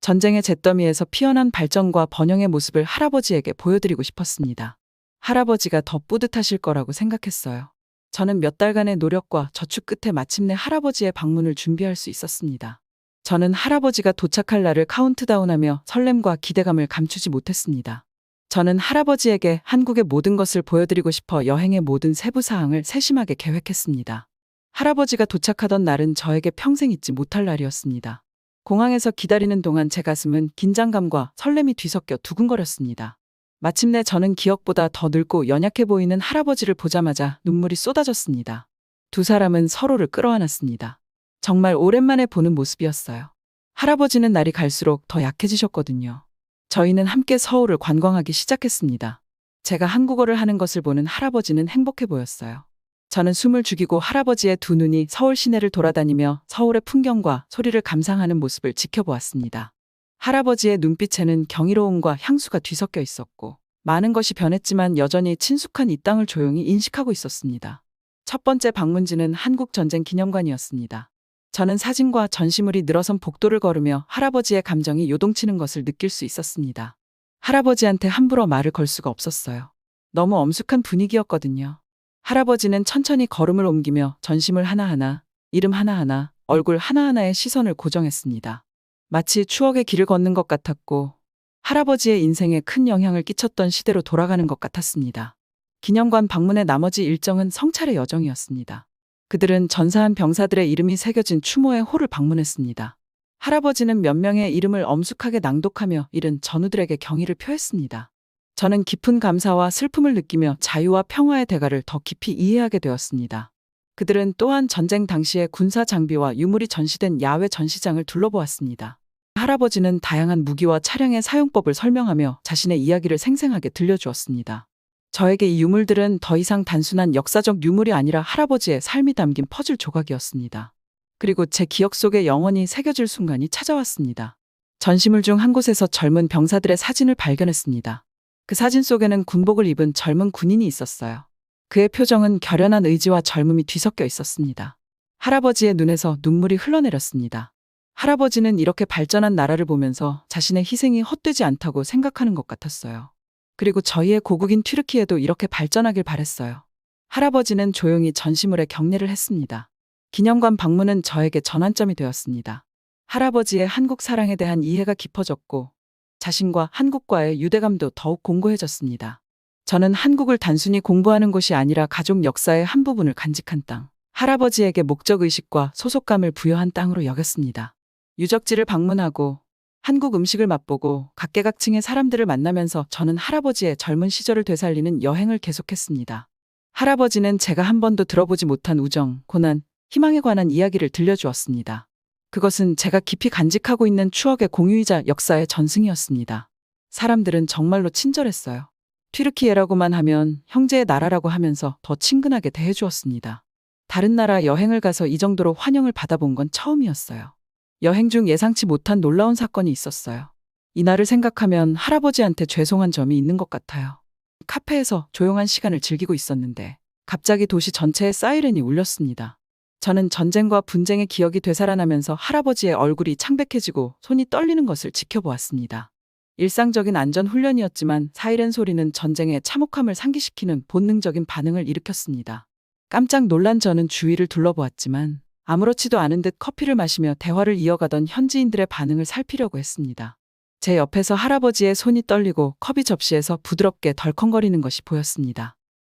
전쟁의 잿더미에서 피어난 발전과 번영의 모습을 할아버지에게 보여드리고 싶었습니다. 할아버지가 더 뿌듯하실 거라고 생각했어요. 저는 몇 달간의 노력과 저축 끝에 마침내 할아버지의 방문을 준비할 수 있었습니다. 저는 할아버지가 도착할 날을 카운트다운하며 설렘과 기대감을 감추지 못했습니다. 저는 할아버지에게 한국의 모든 것을 보여드리고 싶어 여행의 모든 세부 사항을 세심하게 계획했습니다. 할아버지가 도착하던 날은 저에게 평생 잊지 못할 날이었습니다. 공항에서 기다리는 동안 제 가슴은 긴장감과 설렘이 뒤섞여 두근거렸습니다. 마침내 저는 기억보다 더 늙고 연약해 보이는 할아버지를 보자마자 눈물이 쏟아졌습니다. 두 사람은 서로를 끌어안았습니다. 정말 오랜만에 보는 모습이었어요. 할아버지는 날이 갈수록 더 약해지셨거든요. 저희는 함께 서울을 관광하기 시작했습니다. 제가 한국어를 하는 것을 보는 할아버지는 행복해 보였어요. 저는 숨을 죽이고 할아버지의 두 눈이 서울 시내를 돌아다니며 서울의 풍경과 소리를 감상하는 모습을 지켜보았습니다. 할아버지의 눈빛에는 경이로움과 향수가 뒤섞여 있었고, 많은 것이 변했지만 여전히 친숙한 이 땅을 조용히 인식하고 있었습니다. 첫 번째 방문지는 한국전쟁기념관이었습니다. 저는 사진과 전시물이 늘어선 복도를 걸으며 할아버지의 감정이 요동치는 것을 느낄 수 있었습니다. 할아버지한테 함부로 말을 걸 수가 없었어요. 너무 엄숙한 분위기였거든요. 할아버지는 천천히 걸음을 옮기며 전시물 하나하나, 이름 하나하나, 얼굴 하나하나에 시선을 고정했습니다. 마치 추억의 길을 걷는 것 같았고, 할아버지의 인생에 큰 영향을 끼쳤던 시대로 돌아가는 것 같았습니다. 기념관 방문의 나머지 일정은 성찰의 여정이었습니다. 그들은 전사한 병사들의 이름이 새겨진 추모의 홀을 방문했습니다. 할아버지는 몇 명의 이름을 엄숙하게 낭독하며 잃은 전우들에게 경의를 표했습니다. 저는 깊은 감사와 슬픔을 느끼며 자유와 평화의 대가를 더 깊이 이해하게 되었습니다. 그들은 또한 전쟁 당시의 군사 장비와 유물이 전시된 야외 전시장을 둘러보았습니다. 할아버지는 다양한 무기와 차량의 사용법을 설명하며 자신의 이야기를 생생하게 들려주었습니다. 저에게 이 유물들은 더 이상 단순한 역사적 유물이 아니라 할아버지의 삶이 담긴 퍼즐 조각이었습니다. 그리고 제 기억 속에 영원히 새겨질 순간이 찾아왔습니다. 전시물 중 한 곳에서 젊은 병사들의 사진을 발견했습니다. 그 사진 속에는 군복을 입은 젊은 군인이 있었어요. 그의 표정은 결연한 의지와 젊음이 뒤섞여 있었습니다. 할아버지의 눈에서 눈물이 흘러내렸습니다. 할아버지는 이렇게 발전한 나라를 보면서 자신의 희생이 헛되지 않다고 생각하는 것 같았어요. 그리고 저희의 고국인 튀르키예도 이렇게 발전하길 바랬어요. 할아버지는 조용히 전시물에 경례를 했습니다. 기념관 방문은 저에게 전환점이 되었습니다. 할아버지의 한국 사랑에 대한 이해가 깊어졌고, 자신과 한국과의 유대감도 더욱 공고해졌습니다. 저는 한국을 단순히 공부하는 곳이 아니라 가족 역사의 한 부분을 간직한 땅, 할아버지에게 목적의식과 소속감을 부여한 땅으로 여겼습니다. 유적지를 방문하고 한국 음식을 맛보고 각계각층의 사람들을 만나면서 저는 할아버지의 젊은 시절을 되살리는 여행을 계속했습니다. 할아버지는 제가 한 번도 들어보지 못한 우정, 고난, 희망에 관한 이야기를 들려주었습니다. 그것은 제가 깊이 간직하고 있는 추억의 공유이자 역사의 전승이었습니다. 사람들은 정말로 친절했어요. 튀르키예라고만 하면 형제의 나라라고 하면서 더 친근하게 대해주었습니다. 다른 나라 여행을 가서 이 정도로 환영을 받아본 건 처음이었어요. 여행 중 예상치 못한 놀라운 사건이 있었어요. 이날을 생각하면 할아버지한테 죄송한 점이 있는 것 같아요. 카페에서 조용한 시간을 즐기고 있었는데 갑자기 도시 전체에 사이렌이 울렸습니다. 저는 전쟁과 분쟁의 기억이 되살아나면서 할아버지의 얼굴이 창백해지고 손이 떨리는 것을 지켜보았습니다. 일상적인 안전훈련이었지만 사이렌 소리는 전쟁의 참혹함을 상기시키는 본능적인 반응을 일으켰습니다. 깜짝 놀란 저는 주위를 둘러보았지만 아무렇지도 않은 듯 커피를 마시며 대화를 이어가던 현지인들의 반응을 살피려고 했습니다. 제 옆에서 할아버지의 손이 떨리고 컵이 접시에서 부드럽게 덜컹거리는 것이 보였습니다.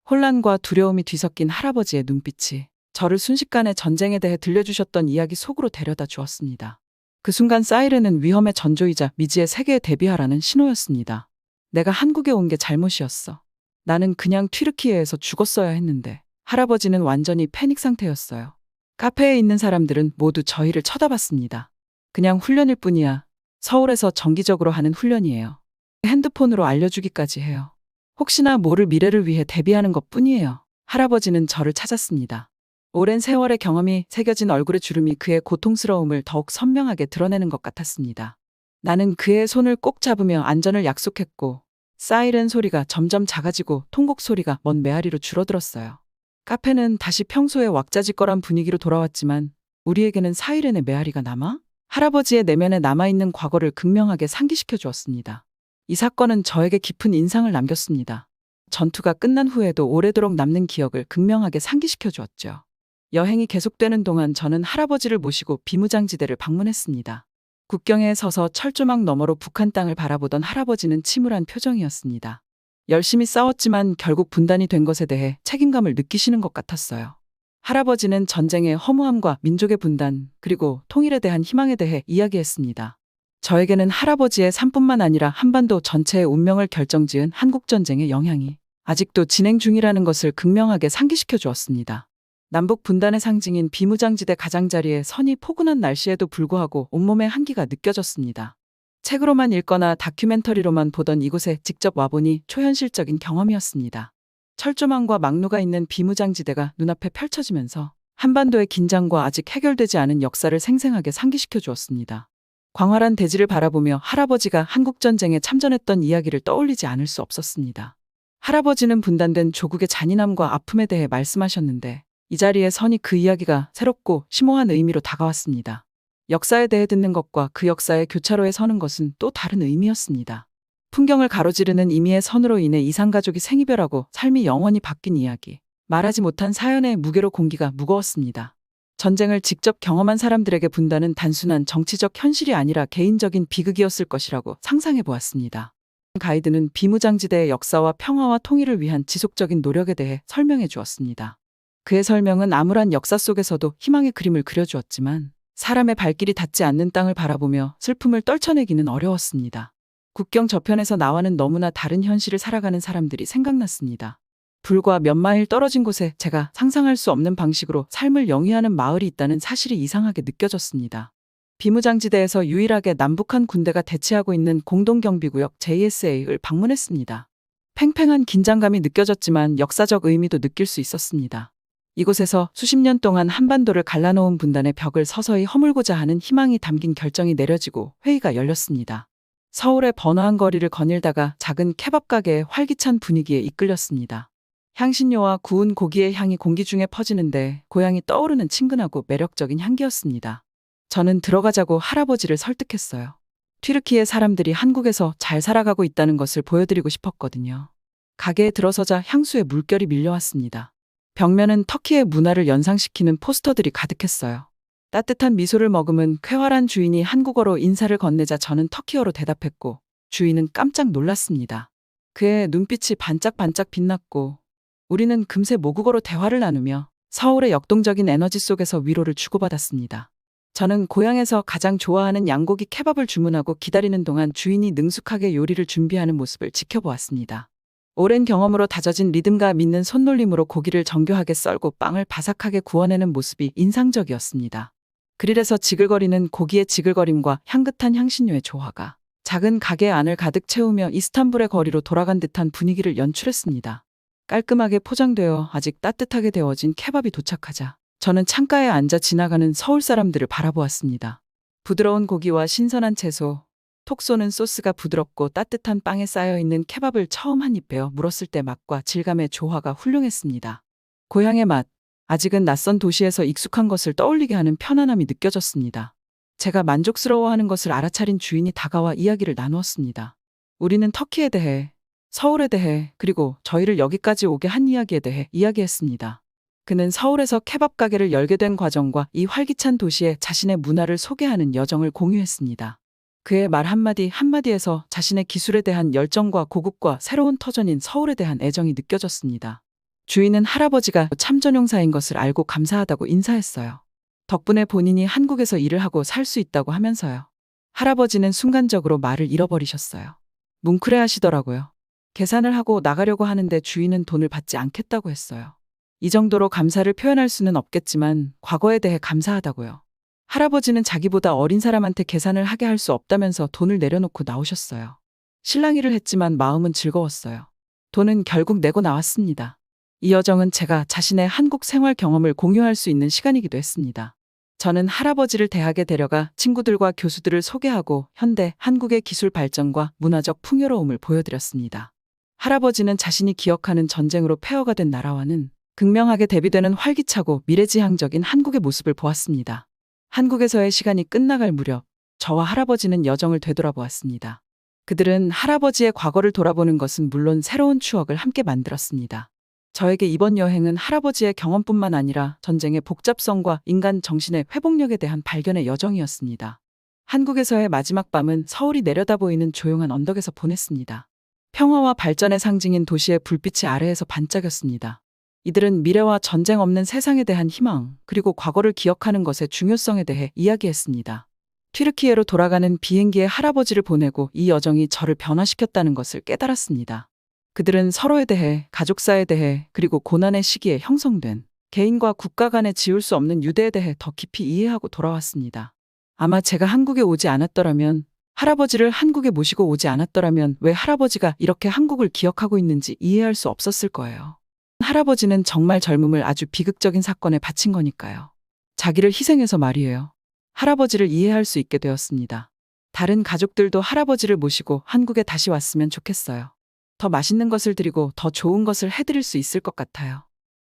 혼란과 두려움이 뒤섞인 할아버지의 눈빛이 저를 순식간에 전쟁에 대해 들려주셨던 이야기 속으로 데려다 주었습니다. 그 순간 사이렌은 위험의 전조이자 미지의 세계에 대비하라는 신호였습니다. 내가 한국에 온 게 잘못이었어. 나는 그냥 튀르키예에서 죽었어야 했는데. 할아버지는 완전히 패닉 상태였어요. 카페에 있는 사람들은 모두 저희를 쳐다봤습니다. 그냥 훈련일 뿐이야. 서울에서 정기적으로 하는 훈련이에요. 핸드폰으로 알려주기까지 해요. 혹시나 모를 미래를 위해 대비하는 것 뿐이에요. 할아버지는 저를 찾았습니다. 오랜 세월의 경험이 새겨진 얼굴의 주름이 그의 고통스러움을 더욱 선명하게 드러내는 것 같았습니다. 나는 그의 손을 꼭 잡으며 안전을 약속했고, 사이렌 소리가 점점 작아지고 통곡 소리가 먼 메아리로 줄어들었어요. 카페는 다시 평소의 왁자지껄한 분위기로 돌아왔지만 우리에게는 사이렌의 메아리가 남아? 할아버지의 내면에 남아있는 과거를 극명하게 상기시켜 주었습니다. 이 사건은 저에게 깊은 인상을 남겼습니다. 전투가 끝난 후에도 오래도록 남는 기억을 극명하게 상기시켜 주었죠. 여행이 계속되는 동안 저는 할아버지를 모시고 비무장지대를 방문했습니다. 국경에 서서 철조망 너머로 북한 땅을 바라보던 할아버지는 침울한 표정이었습니다. 열심히 싸웠지만 결국 분단이 된 것에 대해 책임감을 느끼시는 것 같았어요. 할아버지는 전쟁의 허무함과 민족의 분단, 그리고 통일에 대한 희망에 대해 이야기했습니다. 저에게는 할아버지의 삶뿐만 아니라 한반도 전체의 운명을 결정지은 한국전쟁의 영향이 아직도 진행 중이라는 것을 극명하게 상기시켜 주었습니다. 남북 분단의 상징인 비무장지대 가장자리에 선이 포근한 날씨에도 불구하고 온몸에 한기가 느껴졌습니다. 책으로만 읽거나 다큐멘터리로만 보던 이곳에 직접 와보니 초현실적인 경험이었습니다. 철조망과 막루가 있는 비무장지대가 눈앞에 펼쳐지면서 한반도의 긴장과 아직 해결되지 않은 역사를 생생하게 상기시켜 주었습니다. 광활한 대지를 바라보며 할아버지가 한국전쟁에 참전했던 이야기를 떠올리지 않을 수 없었습니다. 할아버지는 분단된 조국의 잔인함과 아픔에 대해 말씀하셨는데 이 자리에 선이 그 이야기가 새롭고 심오한 의미로 다가왔습니다. 역사에 대해 듣는 것과 그 역사의 교차로에 서는 것은 또 다른 의미였습니다. 풍경을 가로지르는 임의의 선으로 인해 이산가족이 생이별하고 삶이 영원히 바뀐 이야기. 말하지 못한 사연의 무게로 공기가 무거웠습니다. 전쟁을 직접 경험한 사람들에게 분단은 단순한 정치적 현실이 아니라 개인적인 비극이었을 것이라고 상상해 보았습니다. 가이드는 비무장지대의 역사와 평화와 통일을 위한 지속적인 노력에 대해 설명해 주었습니다. 그의 설명은 암울한 역사 속에서도 희망의 그림을 그려주었지만 사람의 발길이 닿지 않는 땅을 바라보며 슬픔을 떨쳐내기는 어려웠습니다. 국경 저편에서 나와는 너무나 다른 현실을 살아가는 사람들이 생각났습니다. 불과 몇 마일 떨어진 곳에 제가 상상할 수 없는 방식으로 삶을 영위하는 마을이 있다는 사실이 이상하게 느껴졌습니다. 비무장지대에서 유일하게 남북한 군대가 대치하고 있는 공동경비구역 JSA를 방문했습니다. 팽팽한 긴장감이 느껴졌지만 역사적 의미도 느낄 수 있었습니다. 이곳에서 수십 년 동안 한반도를 갈라놓은 분단의 벽을 서서히 허물고자 하는 희망이 담긴 결정이 내려지고 회의가 열렸습니다. 서울의 번화한 거리를 거닐다가 작은 케밥 가게의 활기찬 분위기에 이끌렸습니다. 향신료와 구운 고기의 향이 공기 중에 퍼지는데 고향이 떠오르는 친근하고 매력적인 향기였습니다. 저는 들어가자고 할아버지를 설득했어요. 튀르키예 사람들이 한국에서 잘 살아가고 있다는 것을 보여드리고 싶었거든요. 가게에 들어서자 향수의 물결이 밀려왔습니다. 벽면은 터키의 문화를 연상시키는 포스터들이 가득했어요. 따뜻한 미소를 머금은 쾌활한 주인이 한국어로 인사를 건네자 저는 터키어로 대답했고 주인은 깜짝 놀랐습니다. 그의 눈빛이 반짝반짝 빛났고 우리는 금세 모국어로 대화를 나누며 서울의 역동적인 에너지 속에서 위로를 주고받았습니다. 저는 고향에서 가장 좋아하는 양고기 케밥을 주문하고 기다리는 동안 주인이 능숙하게 요리를 준비하는 모습을 지켜보았습니다. 오랜 경험으로 다져진 리듬과 믿는 손놀림으로 고기를 정교하게 썰고 빵을 바삭하게 구워내는 모습이 인상적이었습니다. 그릴에서 지글거리는 고기의 지글거림과 향긋한 향신료의 조화가 작은 가게 안을 가득 채우며 이스탄불의 거리로 돌아간 듯한 분위기를 연출했습니다. 깔끔하게 포장되어 아직 따뜻하게 데워진 케밥이 도착하자 저는 창가에 앉아 지나가는 서울 사람들을 바라보았습니다. 부드러운 고기와 신선한 채소, 톡 쏘는 소스가 부드럽고 따뜻한 빵에 쌓여있는 케밥을 처음 한 입 베어 물었을 때 맛과 질감의 조화가 훌륭했습니다. 고향의 맛, 아직은 낯선 도시에서 익숙한 것을 떠올리게 하는 편안함이 느껴졌습니다. 제가 만족스러워하는 것을 알아차린 주인이 다가와 이야기를 나누었습니다. 우리는 터키에 대해, 서울에 대해, 그리고 저희를 여기까지 오게 한 이야기에 대해 이야기했습니다. 그는 서울에서 케밥 가게를 열게 된 과정과 이 활기찬 도시에 자신의 문화를 소개하는 여정을 공유했습니다. 그의 말 한마디 한마디에서 자신의 기술에 대한 열정과 고국과 새로운 터전인 서울에 대한 애정이 느껴졌습니다. 주인은 할아버지가 참전용사인 것을 알고 감사하다고 인사했어요. 덕분에 본인이 한국에서 일을 하고 살 수 있다고 하면서요. 할아버지는 순간적으로 말을 잃어버리셨어요. 뭉클해하시더라고요. 계산을 하고 나가려고 하는데 주인은 돈을 받지 않겠다고 했어요. 이 정도로 감사를 표현할 수는 없겠지만 과거에 대해 감사하다고요. 할아버지는 자기보다 어린 사람한테 계산을 하게 할 수 없다면서 돈을 내려놓고 나오셨어요. 실랑이를 했지만 마음은 즐거웠어요. 돈은 결국 내고 나왔습니다. 이 여정은 제가 자신의 한국 생활 경험을 공유할 수 있는 시간이기도 했습니다. 저는 할아버지를 대학에 데려가 친구들과 교수들을 소개하고 현대 한국의 기술 발전과 문화적 풍요로움을 보여드렸습니다. 할아버지는 자신이 기억하는 전쟁으로 폐허가 된 나라와는 극명하게 대비되는 활기차고 미래지향적인 한국의 모습을 보았습니다. 한국에서의 시간이 끝나갈 무렵 저와 할아버지는 여정을 되돌아보았습니다. 그들은 할아버지의 과거를 돌아보는 것은 물론 새로운 추억을 함께 만들었습니다. 저에게 이번 여행은 할아버지의 경험뿐만 아니라 전쟁의 복잡성과 인간 정신의 회복력에 대한 발견의 여정이었습니다. 한국에서의 마지막 밤은 서울이 내려다 보이는 조용한 언덕에서 보냈습니다. 평화와 발전의 상징인 도시의 불빛이 아래에서 반짝였습니다. 이들은 미래와 전쟁 없는 세상에 대한 희망, 그리고 과거를 기억하는 것의 중요성에 대해 이야기했습니다. 튀르키예로 돌아가는 비행기에 할아버지를 보내고 이 여정이 저를 변화시켰다는 것을 깨달았습니다. 그들은 서로에 대해, 가족사에 대해, 그리고 고난의 시기에 형성된 개인과 국가 간에 지울 수 없는 유대에 대해 더 깊이 이해하고 돌아왔습니다. 아마 제가 한국에 오지 않았더라면, 할아버지를 한국에 모시고 오지 않았더라면 왜 할아버지가 이렇게 한국을 기억하고 있는지 이해할 수 없었을 거예요. 할아버지는 정말 젊음을 아주 비극적인 사건에 바친 거니까요. 자기를 희생해서 말이에요. 할아버지를 이해할 수 있게 되었습니다. 다른 가족들도 할아버지를 모시고 한국에 다시 왔으면 좋겠어요. 더 맛있는 것을 드리고 더 좋은 것을 해드릴 수 있을 것 같아요.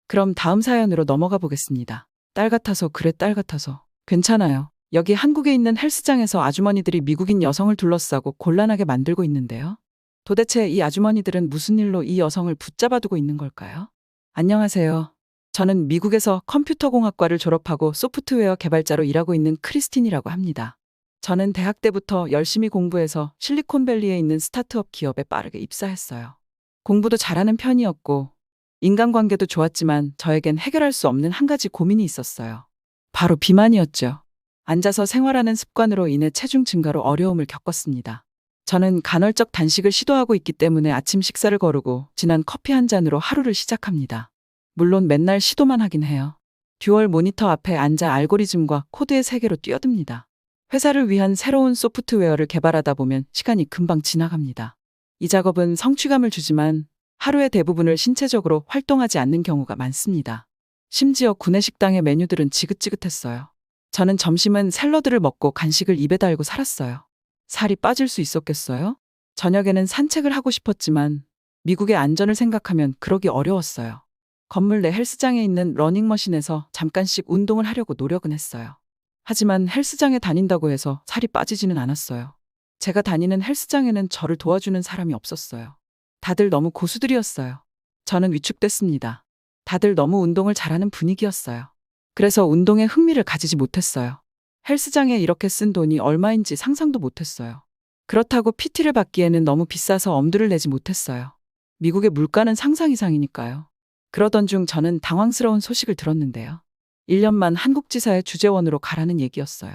그럼 다음 사연으로 넘어가 보겠습니다. 딸 같아서 그래 딸 같아서. 괜찮아요. 여기 한국에 있는 헬스장에서 아주머니들이 미국인 여성을 둘러싸고 곤란하게 만들고 있는데요. 도대체 이 아주머니들은 무슨 일로 이 여성을 붙잡아두고 있는 걸까요? 안녕하세요. 저는 미국에서 컴퓨터공학과를 졸업하고 소프트웨어 개발자로 일하고 있는 크리스틴이라고 합니다. 저는 대학 때부터 열심히 공부해서 실리콘밸리에 있는 스타트업 기업에 빠르게 입사했어요. 공부도 잘하는 편이었고 인간관계도 좋았지만 저에겐 해결할 수 없는 한 가지 고민이 있었어요. 바로 비만이었죠. 앉아서 생활하는 습관으로 인해 체중 증가로 어려움을 겪었습니다. 저는 간헐적 단식을 시도하고 있기 때문에 아침 식사를 거르고 진한 커피 한 잔으로 하루를 시작합니다. 물론 맨날 시도만 하긴 해요. 듀얼 모니터 앞에 앉아 알고리즘과 코드의 세계로 뛰어듭니다. 회사를 위한 새로운 소프트웨어를 개발하다 보면 시간이 금방 지나갑니다. 이 작업은 성취감을 주지만 하루의 대부분을 신체적으로 활동하지 않는 경우가 많습니다. 심지어 구내식당의 메뉴들은 지긋지긋했어요. 저는 점심은 샐러드를 먹고 간식을 입에 달고 살았어요. 살이 빠질 수 있었겠어요? 저녁에는 산책을 하고 싶었지만 미국의 안전을 생각하면 그러기 어려웠어요. 건물 내 헬스장에 있는 러닝머신에서 잠깐씩 운동을 하려고 노력은 했어요. 하지만 헬스장에 다닌다고 해서 살이 빠지지는 않았어요. 제가 다니는 헬스장에는 저를 도와주는 사람이 없었어요. 다들 너무 고수들이었어요. 저는 위축됐습니다. 다들 너무 운동을 잘하는 분위기였어요. 그래서 운동에 흥미를 가지지 못했어요. 헬스장에 이렇게 쓴 돈이 얼마인지 상상도 못했어요. 그렇다고 PT를 받기에는 너무 비싸서 엄두를 내지 못했어요. 미국의 물가는 상상 이상이니까요. 그러던 중 저는 당황스러운 소식을 들었는데요. 1년만 한국지사의 주재원으로 가라는 얘기였어요.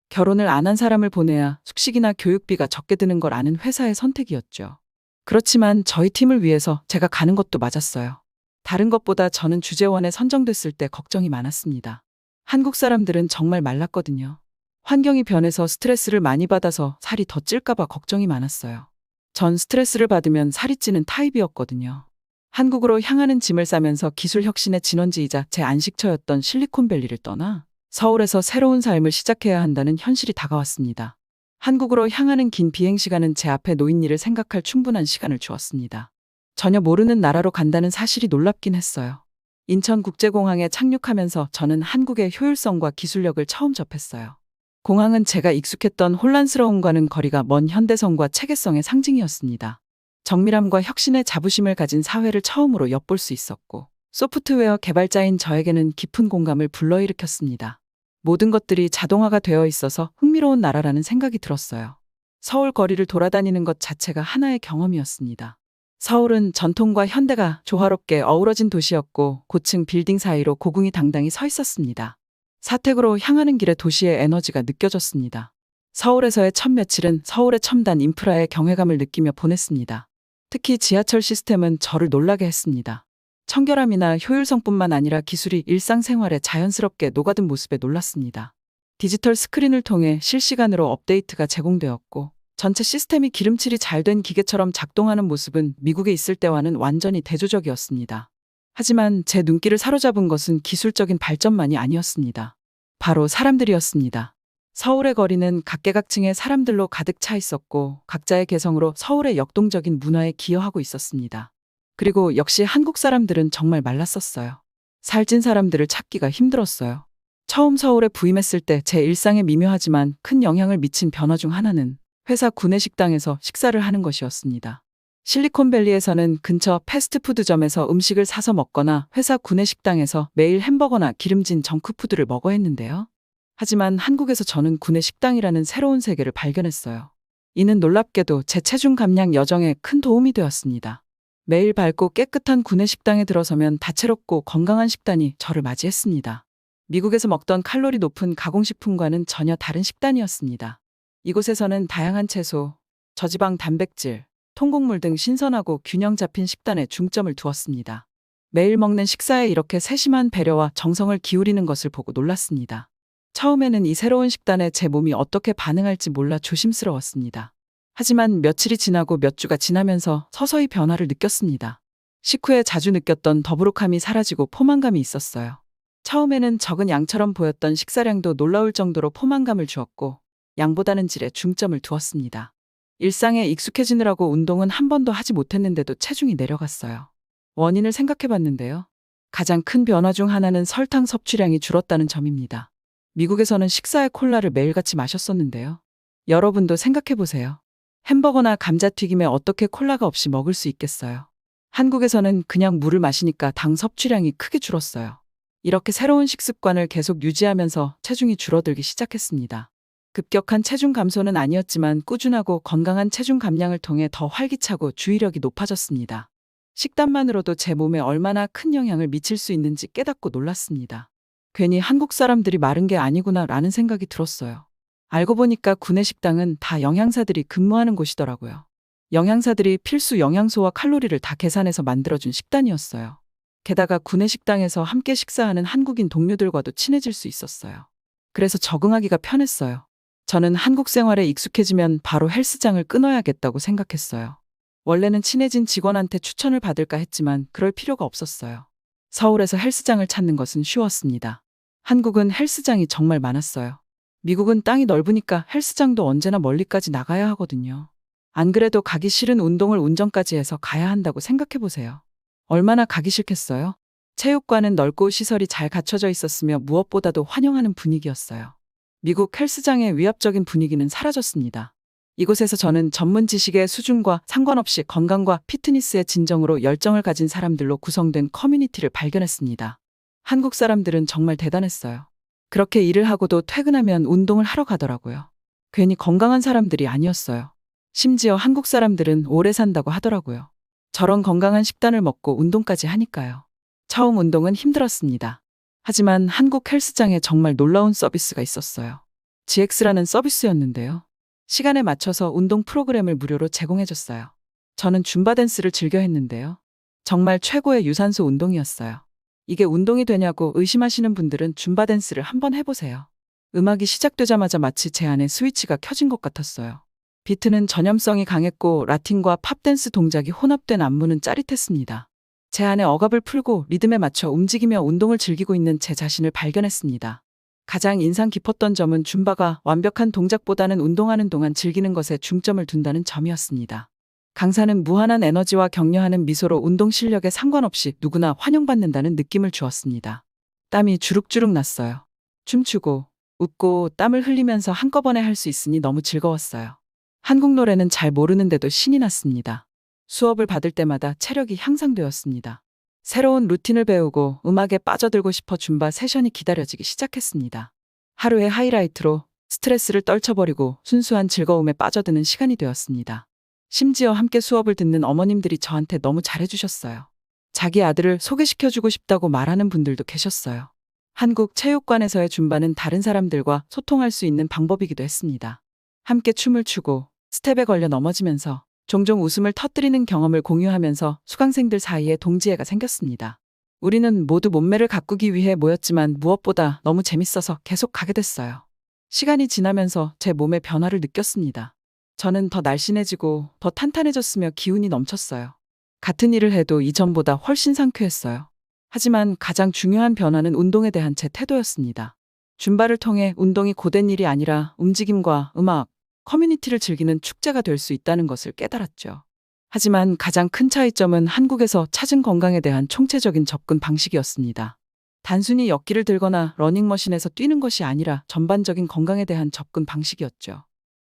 결혼을 안 한 사람을 보내야 숙식이나 교육비가 적게 드는 걸 아는 회사의 선택이었죠. 그렇지만 저희 팀을 위해서 제가 가는 것도 맞았어요. 다른 것보다 저는 주재원에 선정됐을 때 걱정이 많았습니다. 한국 사람들은 정말 말랐거든요. 환경이 변해서 스트레스를 많이 받아서 살이 더 찔까봐 걱정이 많았어요. 전 스트레스를 받으면 살이 찌는 타입이었거든요. 한국으로 향하는 짐을 싸면서 기술 혁신의 진원지이자 제 안식처였던 실리콘밸리를 떠나 서울에서 새로운 삶을 시작해야 한다는 현실이 다가왔습니다. 한국으로 향하는 긴 비행시간은 제 앞에 놓인 일을 생각할 충분한 시간을 주었습니다. 전혀 모르는 나라로 간다는 사실이 놀랍긴 했어요. 인천국제공항에 착륙하면서 저는 한국의 효율성과 기술력을 처음 접했어요. 공항은 제가 익숙했던 혼란스러움과는 거리가 먼 현대성과 체계성의 상징이었습니다. 정밀함과 혁신의 자부심을 가진 사회를 처음으로 엿볼 수 있었고 소프트웨어 개발자인 저에게는 깊은 공감을 불러일으켰습니다. 모든 것들이 자동화가 되어 있어서 흥미로운 나라라는 생각이 들었어요. 서울 거리를 돌아다니는 것 자체가 하나의 경험이었습니다. 서울은 전통과 현대가 조화롭게 어우러진 도시였고 고층 빌딩 사이로 고궁이 당당히 서 있었습니다. 사택으로 향하는 길에 도시의 에너지가 느껴졌습니다. 서울에서의 첫 며칠은 서울의 첨단 인프라의 경외감을 느끼며 보냈습니다. 특히 지하철 시스템은 저를 놀라게 했습니다. 청결함이나 효율성뿐만 아니라 기술이 일상생활에 자연스럽게 녹아든 모습에 놀랐습니다. 디지털 스크린을 통해 실시간으로 업데이트가 제공되었고 전체 시스템이 기름칠이 잘 된 기계처럼 작동하는 모습은 미국에 있을 때와는 완전히 대조적이었습니다. 하지만 제 눈길을 사로잡은 것은 기술적인 발전만이 아니었습니다. 바로 사람들이었습니다. 서울의 거리는 각계각층의 사람들로 가득 차 있었고 각자의 개성으로 서울의 역동적인 문화에 기여하고 있었습니다. 그리고 역시 한국 사람들은 정말 말랐었어요. 살찐 사람들을 찾기가 힘들었어요. 처음 서울에 부임했을 때 제 일상에 미묘하지만 큰 영향을 미친 변화 중 하나는 회사 구내식당에서 식사를 하는 것이었습니다. 실리콘밸리에서는 근처 패스트푸드점에서 음식을 사서 먹거나 회사 구내식당에서 매일 햄버거나 기름진 정크푸드를 먹어야 했는데요. 하지만 한국에서 저는 구내식당이라는 새로운 세계를 발견했어요. 이는 놀랍게도 제 체중 감량 여정에 큰 도움이 되었습니다. 매일 밝고 깨끗한 구내식당에 들어서면 다채롭고 건강한 식단이 저를 맞이했습니다. 미국에서 먹던 칼로리 높은 가공식품과는 전혀 다른 식단이었습니다. 이곳에서는 다양한 채소, 저지방 단백질, 통곡물 등 신선하고 균형 잡힌 식단에 중점을 두었습니다. 매일 먹는 식사에 이렇게 세심한 배려와 정성을 기울이는 것을 보고 놀랐습니다. 처음에는 이 새로운 식단에 제 몸이 어떻게 반응할지 몰라 조심스러웠습니다. 하지만 며칠이 지나고 몇 주가 지나면서 서서히 변화를 느꼈습니다. 식후에 자주 느꼈던 더부룩함이 사라지고 포만감이 있었어요. 처음에는 적은 양처럼 보였던 식사량도 놀라울 정도로 포만감을 주었고 양보다는 질에 중점을 두었습니다. 일상에 익숙해지느라고 운동은 한 번도 하지 못했는데도 체중이 내려갔어요. 원인을 생각해 봤는데요. 가장 큰 변화 중 하나는 설탕 섭취량이 줄었다는 점입니다. 미국에서는 식사에 콜라를 매일같이 마셨었는데요. 여러분도 생각해 보세요. 햄버거나 감자튀김에 어떻게 콜라가 없이 먹을 수 있겠어요? 한국에서는 그냥 물을 마시니까 당 섭취량이 크게 줄었어요. 이렇게 새로운 식습관을 계속 유지하면서 체중이 줄어들기 시작했습니다. 급격한 체중 감소는 아니었지만 꾸준하고 건강한 체중 감량을 통해 더 활기차고 주의력이 높아졌습니다. 식단만으로도 제 몸에 얼마나 큰 영향을 미칠 수 있는지 깨닫고 놀랐습니다. 괜히 한국 사람들이 마른 게 아니구나 라는 생각이 들었어요. 알고 보니까 구내식당은 다 영양사들이 근무하는 곳이더라고요. 영양사들이 필수 영양소와 칼로리를 다 계산해서 만들어준 식단이었어요. 게다가 구내식당에서 함께 식사하는 한국인 동료들과도 친해질 수 있었어요. 그래서 적응하기가 편했어요. 저는 한국 생활에 익숙해지면 바로 헬스장을 끊어야겠다고 생각했어요. 원래는 친해진 직원한테 추천을 받을까 했지만 그럴 필요가 없었어요. 서울에서 헬스장을 찾는 것은 쉬웠습니다. 한국은 헬스장이 정말 많았어요. 미국은 땅이 넓으니까 헬스장도 언제나 멀리까지 나가야 하거든요. 안 그래도 가기 싫은 운동을 운전까지 해서 가야 한다고 생각해보세요. 얼마나 가기 싫겠어요? 체육관은 넓고 시설이 잘 갖춰져 있었으며 무엇보다도 환영하는 분위기였어요. 미국 헬스장의 위압적인 분위기는 사라졌습니다. 이곳에서 저는 전문 지식의 수준과 상관없이 건강과 피트니스의 진정으로 열정을 가진 사람들로 구성된 커뮤니티를 발견했습니다. 한국 사람들은 정말 대단했어요. 그렇게 일을 하고도 퇴근하면 운동을 하러 가더라고요. 괜히 건강한 사람들이 아니었어요. 심지어 한국 사람들은 오래 산다고 하더라고요. 저런 건강한 식단을 먹고 운동까지 하니까요. 처음 운동은 힘들었습니다. 하지만 한국 헬스장에 정말 놀라운 서비스가 있었어요. GX라는 서비스였는데요. 시간에 맞춰서 운동 프로그램을 무료로 제공해줬어요. 저는 줌바 댄스를 즐겨 했는데요. 정말 최고의 유산소 운동이었어요. 이게 운동이 되냐고 의심하시는 분들은 줌바 댄스를 한번 해보세요. 음악이 시작되자마자 마치 제 안에 스위치가 켜진 것 같았어요. 비트는 전염성이 강했고 라틴과 팝댄스 동작이 혼합된 안무는 짜릿했습니다. 제 안에 억압을 풀고 리듬에 맞춰 움직이며 운동을 즐기고 있는 제 자신을 발견했습니다. 가장 인상 깊었던 점은 줌바가 완벽한 동작보다는 운동하는 동안 즐기는 것에 중점을 둔다는 점이었습니다. 강사는 무한한 에너지와 격려하는 미소로 운동 실력에 상관없이 누구나 환영받는다는 느낌을 주었습니다. 땀이 주룩주룩 났어요. 춤추고 웃고 땀을 흘리면서 한꺼번에 할 수 있으니 너무 즐거웠어요. 한국 노래는 잘 모르는데도 신이 났습니다. 수업을 받을 때마다 체력이 향상되었습니다. 새로운 루틴을 배우고 음악에 빠져들고 싶어 줌바 세션이 기다려지기 시작했습니다. 하루의 하이라이트로 스트레스를 떨쳐버리고 순수한 즐거움에 빠져드는 시간이 되었습니다. 심지어 함께 수업을 듣는 어머님들이 저한테 너무 잘해주셨어요. 자기 아들을 소개시켜주고 싶다고 말하는 분들도 계셨어요. 한국 체육관에서의 줌바는 다른 사람들과 소통할 수 있는 방법이기도 했습니다. 함께 춤을 추고 스텝에 걸려 넘어지면서 종종 웃음을 터뜨리는 경험을 공유하면서 수강생들 사이에 동지애가 생겼습니다. 우리는 모두 몸매를 가꾸기 위해 모였지만 무엇보다 너무 재밌어서 계속 가게 됐어요. 시간이 지나면서 제 몸의 변화를 느꼈습니다. 저는 더 날씬해지고 더 탄탄해졌으며 기운이 넘쳤어요. 같은 일을 해도 이전보다 훨씬 상쾌했어요. 하지만 가장 중요한 변화는 운동에 대한 제 태도였습니다. 줌바를 통해 운동이 고된 일이 아니라 움직임과 음악, 커뮤니티를 즐기는 축제가 될 수 있다는 것을 깨달았죠. 하지만 가장 큰 차이점은 한국에서 찾은 건강에 대한 총체적인 접근 방식이었습니다. 단순히 역기를 들거나 러닝머신에서 뛰는 것이 아니라 전반적인 건강에 대한 접근 방식이었죠.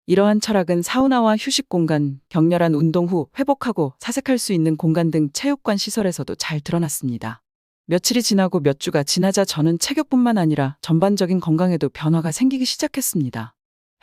이러한 철학은 사우나와 휴식 공간, 격렬한 운동 후 회복하고 사색할 수 있는 공간 등 체육관 시설에서도 잘 드러났습니다. 며칠이 지나고 몇 주가 지나자 저는 체격뿐만 아니라 전반적인 건강에도 변화가 생기기 시작했습니다.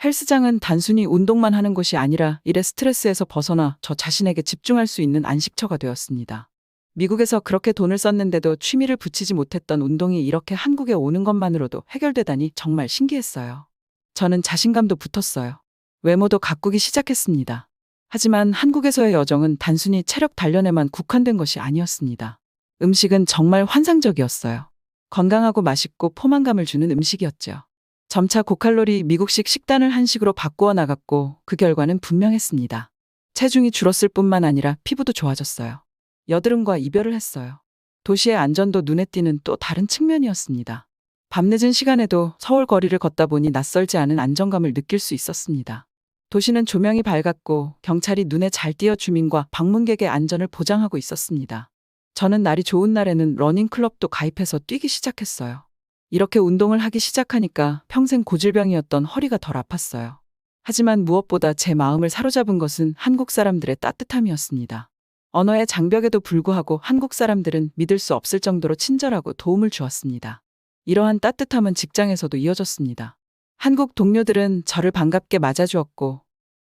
헬스장은 단순히 운동만 하는 곳이 아니라 일의 스트레스에서 벗어나 저 자신에게 집중할 수 있는 안식처가 되었습니다. 미국에서 그렇게 돈을 썼는데도 취미를 붙이지 못했던 운동이 이렇게 한국에 오는 것만으로도 해결되다니 정말 신기했어요. 저는 자신감도 붙었어요. 외모도 가꾸기 시작했습니다. 하지만 한국에서의 여정은 단순히 체력 단련에만 국한된 것이 아니었습니다. 음식은 정말 환상적이었어요. 건강하고 맛있고 포만감을 주는 음식이었죠. 점차 고칼로리 미국식 식단을 한식으로 바꾸어 나갔고 그 결과는 분명했습니다. 체중이 줄었을 뿐만 아니라 피부도 좋아졌어요. 여드름과 이별을 했어요. 도시의 안전도 눈에 띄는 또 다른 측면이었습니다. 밤늦은 시간에도 서울 거리를 걷다 보니 낯설지 않은 안정감을 느낄 수 있었습니다. 도시는 조명이 밝았고 경찰이 눈에 잘 띄어 주민과 방문객의 안전을 보장하고 있었습니다. 저는 날이 좋은 날에는 러닝클럽도 가입해서 뛰기 시작했어요. 이렇게 운동을 하기 시작하니까 평생 고질병이었던 허리가 덜 아팠어요. 하지만 무엇보다 제 마음을 사로잡은 것은 한국 사람들의 따뜻함이었습니다. 언어의 장벽에도 불구하고 한국 사람들은 믿을 수 없을 정도로 친절하고 도움을 주었습니다. 이러한 따뜻함은 직장에서도 이어졌습니다. 한국 동료들은 저를 반갑게 맞아주었고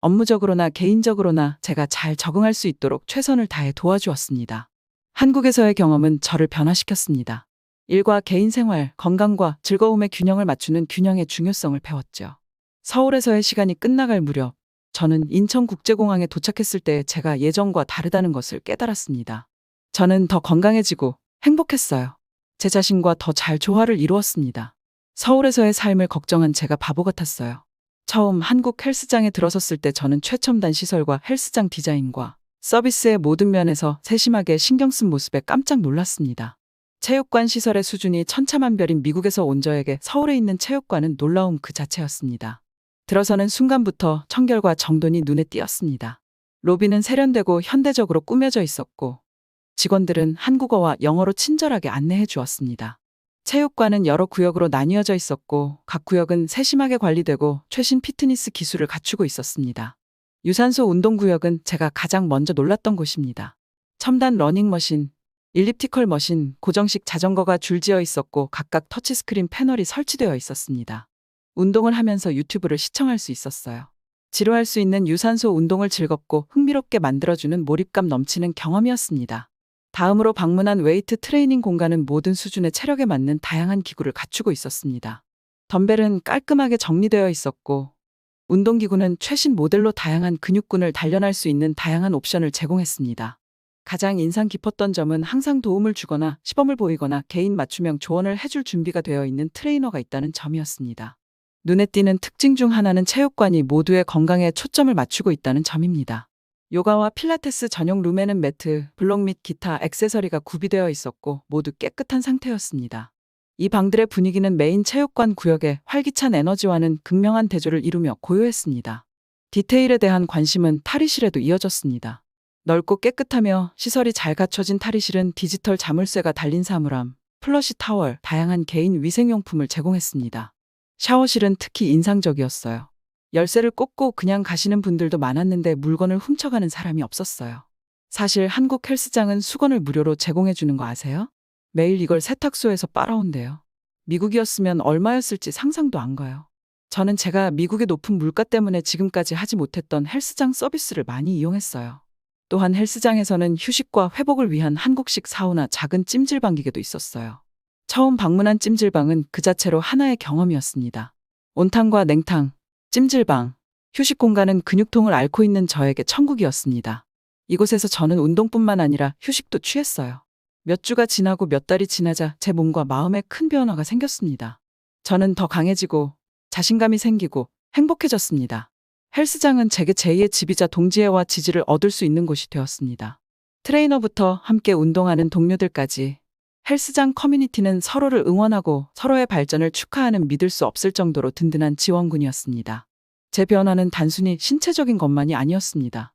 업무적으로나 개인적으로나 제가 잘 적응할 수 있도록 최선을 다해 도와주었습니다. 한국에서의 경험은 저를 변화시켰습니다. 일과 개인 생활, 건강과 즐거움의 균형을 맞추는 균형의 중요성을 배웠죠. 서울에서의 시간이 끝나갈 무렵 저는 인천국제공항에 도착했을 때 제가 예전과 다르다는 것을 깨달았습니다. 저는 더 건강해지고 행복했어요. 제 자신과 더 잘 조화를 이루었습니다. 서울에서의 삶을 걱정한 제가 바보 같았어요. 처음 한국 헬스장에 들어섰을 때 저는 최첨단 시설과 헬스장 디자인과 서비스의 모든 면에서 세심하게 신경 쓴 모습에 깜짝 놀랐습니다. 체육관 시설의 수준이 천차만별인 미국에서 온 저에게 서울에 있는 체육관은 놀라움 그 자체였습니다. 들어서는 순간부터 청결과 정돈이 눈에 띄었습니다. 로비는 세련되고 현대적으로 꾸며져 있었고 직원들은 한국어와 영어로 친절하게 안내해 주었습니다. 체육관은 여러 구역으로 나뉘어져 있었고 각 구역은 세심하게 관리되고 최신 피트니스 기술을 갖추고 있었습니다. 유산소 운동구역은 제가 가장 먼저 놀랐던 곳입니다. 첨단 러닝머신, 일리프티컬 머신, 고정식 자전거가 줄지어 있었고 각각 터치스크린 패널이 설치되어 있었습니다. 운동을 하면서 유튜브를 시청할 수 있었어요. 지루할 수 있는 유산소 운동을 즐겁고 흥미롭게 만들어주는 몰입감 넘치는 경험이었습니다. 다음으로 방문한 웨이트 트레이닝 공간은 모든 수준의 체력에 맞는 다양한 기구를 갖추고 있었습니다. 덤벨은 깔끔하게 정리되어 있었고 운동기구는 최신 모델로 다양한 근육군을 단련할 수 있는 다양한 옵션을 제공했습니다. 가장 인상 깊었던 점은 항상 도움을 주거나 시범을 보이거나 개인 맞춤형 조언을 해줄 준비가 되어 있는 트레이너가 있다는 점이었습니다. 눈에 띄는 특징 중 하나는 체육관이 모두의 건강에 초점을 맞추고 있다는 점입니다. 요가와 필라테스 전용 룸에는 매트, 블록 및 기타 액세서리가 구비되어 있었고 모두 깨끗한 상태였습니다. 이 방들의 분위기는 메인 체육관 구역의 활기찬 에너지와는 극명한 대조를 이루며 고요했습니다. 디테일에 대한 관심은 탈의실에도 이어졌습니다. 넓고 깨끗하며 시설이 잘 갖춰진 탈의실은 디지털 자물쇠가 달린 사물함, 플러시 타월, 다양한 개인 위생용품을 제공했습니다. 샤워실은 특히 인상적이었어요. 열쇠를 꽂고 그냥 가시는 분들도 많았는데 물건을 훔쳐가는 사람이 없었어요. 사실 한국 헬스장은 수건을 무료로 제공해주는 거 아세요? 매일 이걸 세탁소에서 빨아온대요. 미국이었으면 얼마였을지 상상도 안 가요. 저는 제가 미국의 높은 물가 때문에 지금까지 하지 못했던 헬스장 서비스를 많이 이용했어요. 또한 헬스장에서는 휴식과 회복을 위한 한국식 사우나 작은 찜질방 기계도 있었어요. 처음 방문한 찜질방은 그 자체로 하나의 경험이었습니다. 온탕과 냉탕, 찜질방, 휴식 공간은 근육통을 앓고 있는 저에게 천국이었습니다. 이곳에서 저는 운동뿐만 아니라 휴식도 취했어요. 몇 주가 지나고 몇 달이 지나자 제 몸과 마음에 큰 변화가 생겼습니다. 저는 더 강해지고 자신감이 생기고 행복해졌습니다. 헬스장은 제게 제2의 집이자 동지애와 지지를 얻을 수 있는 곳이 되었습니다. 트레이너부터 함께 운동하는 동료들까지 헬스장 커뮤니티는 서로를 응원하고 서로의 발전을 축하하는 믿을 수 없을 정도로 든든한 지원군이었습니다. 제 변화는 단순히 신체적인 것만이 아니었습니다.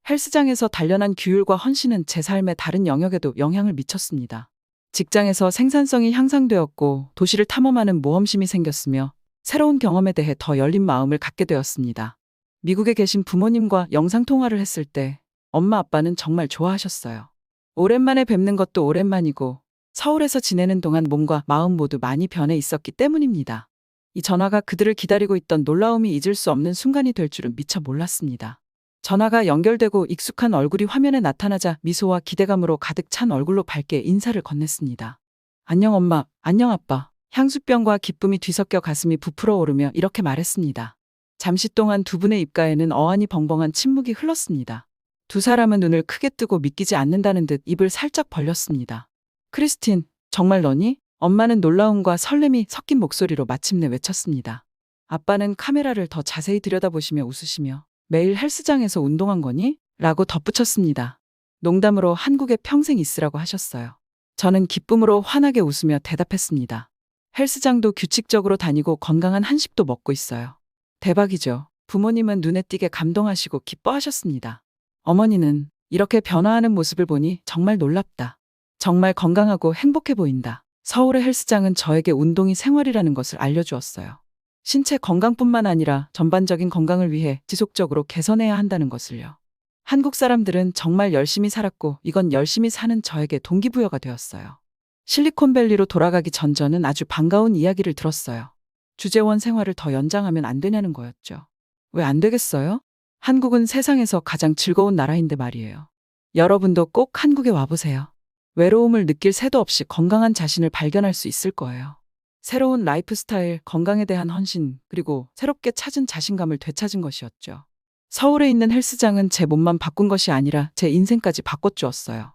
헬스장에서 단련한 규율과 헌신은 제 삶의 다른 영역에도 영향을 미쳤습니다. 직장에서 생산성이 향상되었고 도시를 탐험하는 모험심이 생겼으며 새로운 경험에 대해 더 열린 마음을 갖게 되었습니다. 미국에 계신 부모님과 영상통화를 했을 때 엄마 아빠는 정말 좋아하셨어요. 오랜만에 뵙는 것도 오랜만이고 서울에서 지내는 동안 몸과 마음 모두 많이 변해 있었기 때문입니다. 이 전화가 그들을 기다리고 있던 놀라움이 잊을 수 없는 순간이 될 줄은 미처 몰랐습니다. 전화가 연결되고 익숙한 얼굴이 화면에 나타나자 미소와 기대감으로 가득 찬 얼굴로 밝게 인사를 건넸습니다. 안녕 엄마, 안녕 아빠. 향수병과 기쁨이 뒤섞여 가슴이 부풀어 오르며 이렇게 말했습니다. 잠시 동안 두 분의 입가에는 어안이 벙벙한 침묵이 흘렀습니다. 두 사람은 눈을 크게 뜨고 믿기지 않는다는 듯 입을 살짝 벌렸습니다. 크리스틴, 정말 너니? 엄마는 놀라움과 설렘이 섞인 목소리로 마침내 외쳤습니다. 아빠는 카메라를 더 자세히 들여다보시며 웃으시며 매일 헬스장에서 운동한 거니? 라고 덧붙였습니다. 농담으로 한국에 평생 있으라고 하셨어요. 저는 기쁨으로 환하게 웃으며 대답했습니다. 헬스장도 규칙적으로 다니고 건강한 한식도 먹고 있어요. 대박이죠. 부모님은 눈에 띄게 감동하시고 기뻐하셨습니다. 어머니는 이렇게 변화하는 모습을 보니 정말 놀랍다. 정말 건강하고 행복해 보인다. 서울의 헬스장은 저에게 운동이 생활이라는 것을 알려주었어요. 신체 건강뿐만 아니라 전반적인 건강을 위해 지속적으로 개선해야 한다는 것을요. 한국 사람들은 정말 열심히 살았고 이건 열심히 사는 저에게 동기부여가 되었어요. 실리콘밸리로 돌아가기 전 저는 아주 반가운 이야기를 들었어요. 주재원 생활을 더 연장하면 안 되냐는 거였죠. 왜 안 되겠어요? 한국은 세상에서 가장 즐거운 나라인데 말이에요. 여러분도 꼭 한국에 와보세요. 외로움을 느낄 새도 없이 건강한 자신을 발견할 수 있을 거예요. 새로운 라이프 스타일, 건강에 대한 헌신, 그리고 새롭게 찾은 자신감을 되찾은 것이었죠. 서울에 있는 헬스장은 제 몸만 바꾼 것이 아니라 제 인생까지 바꿔주었어요.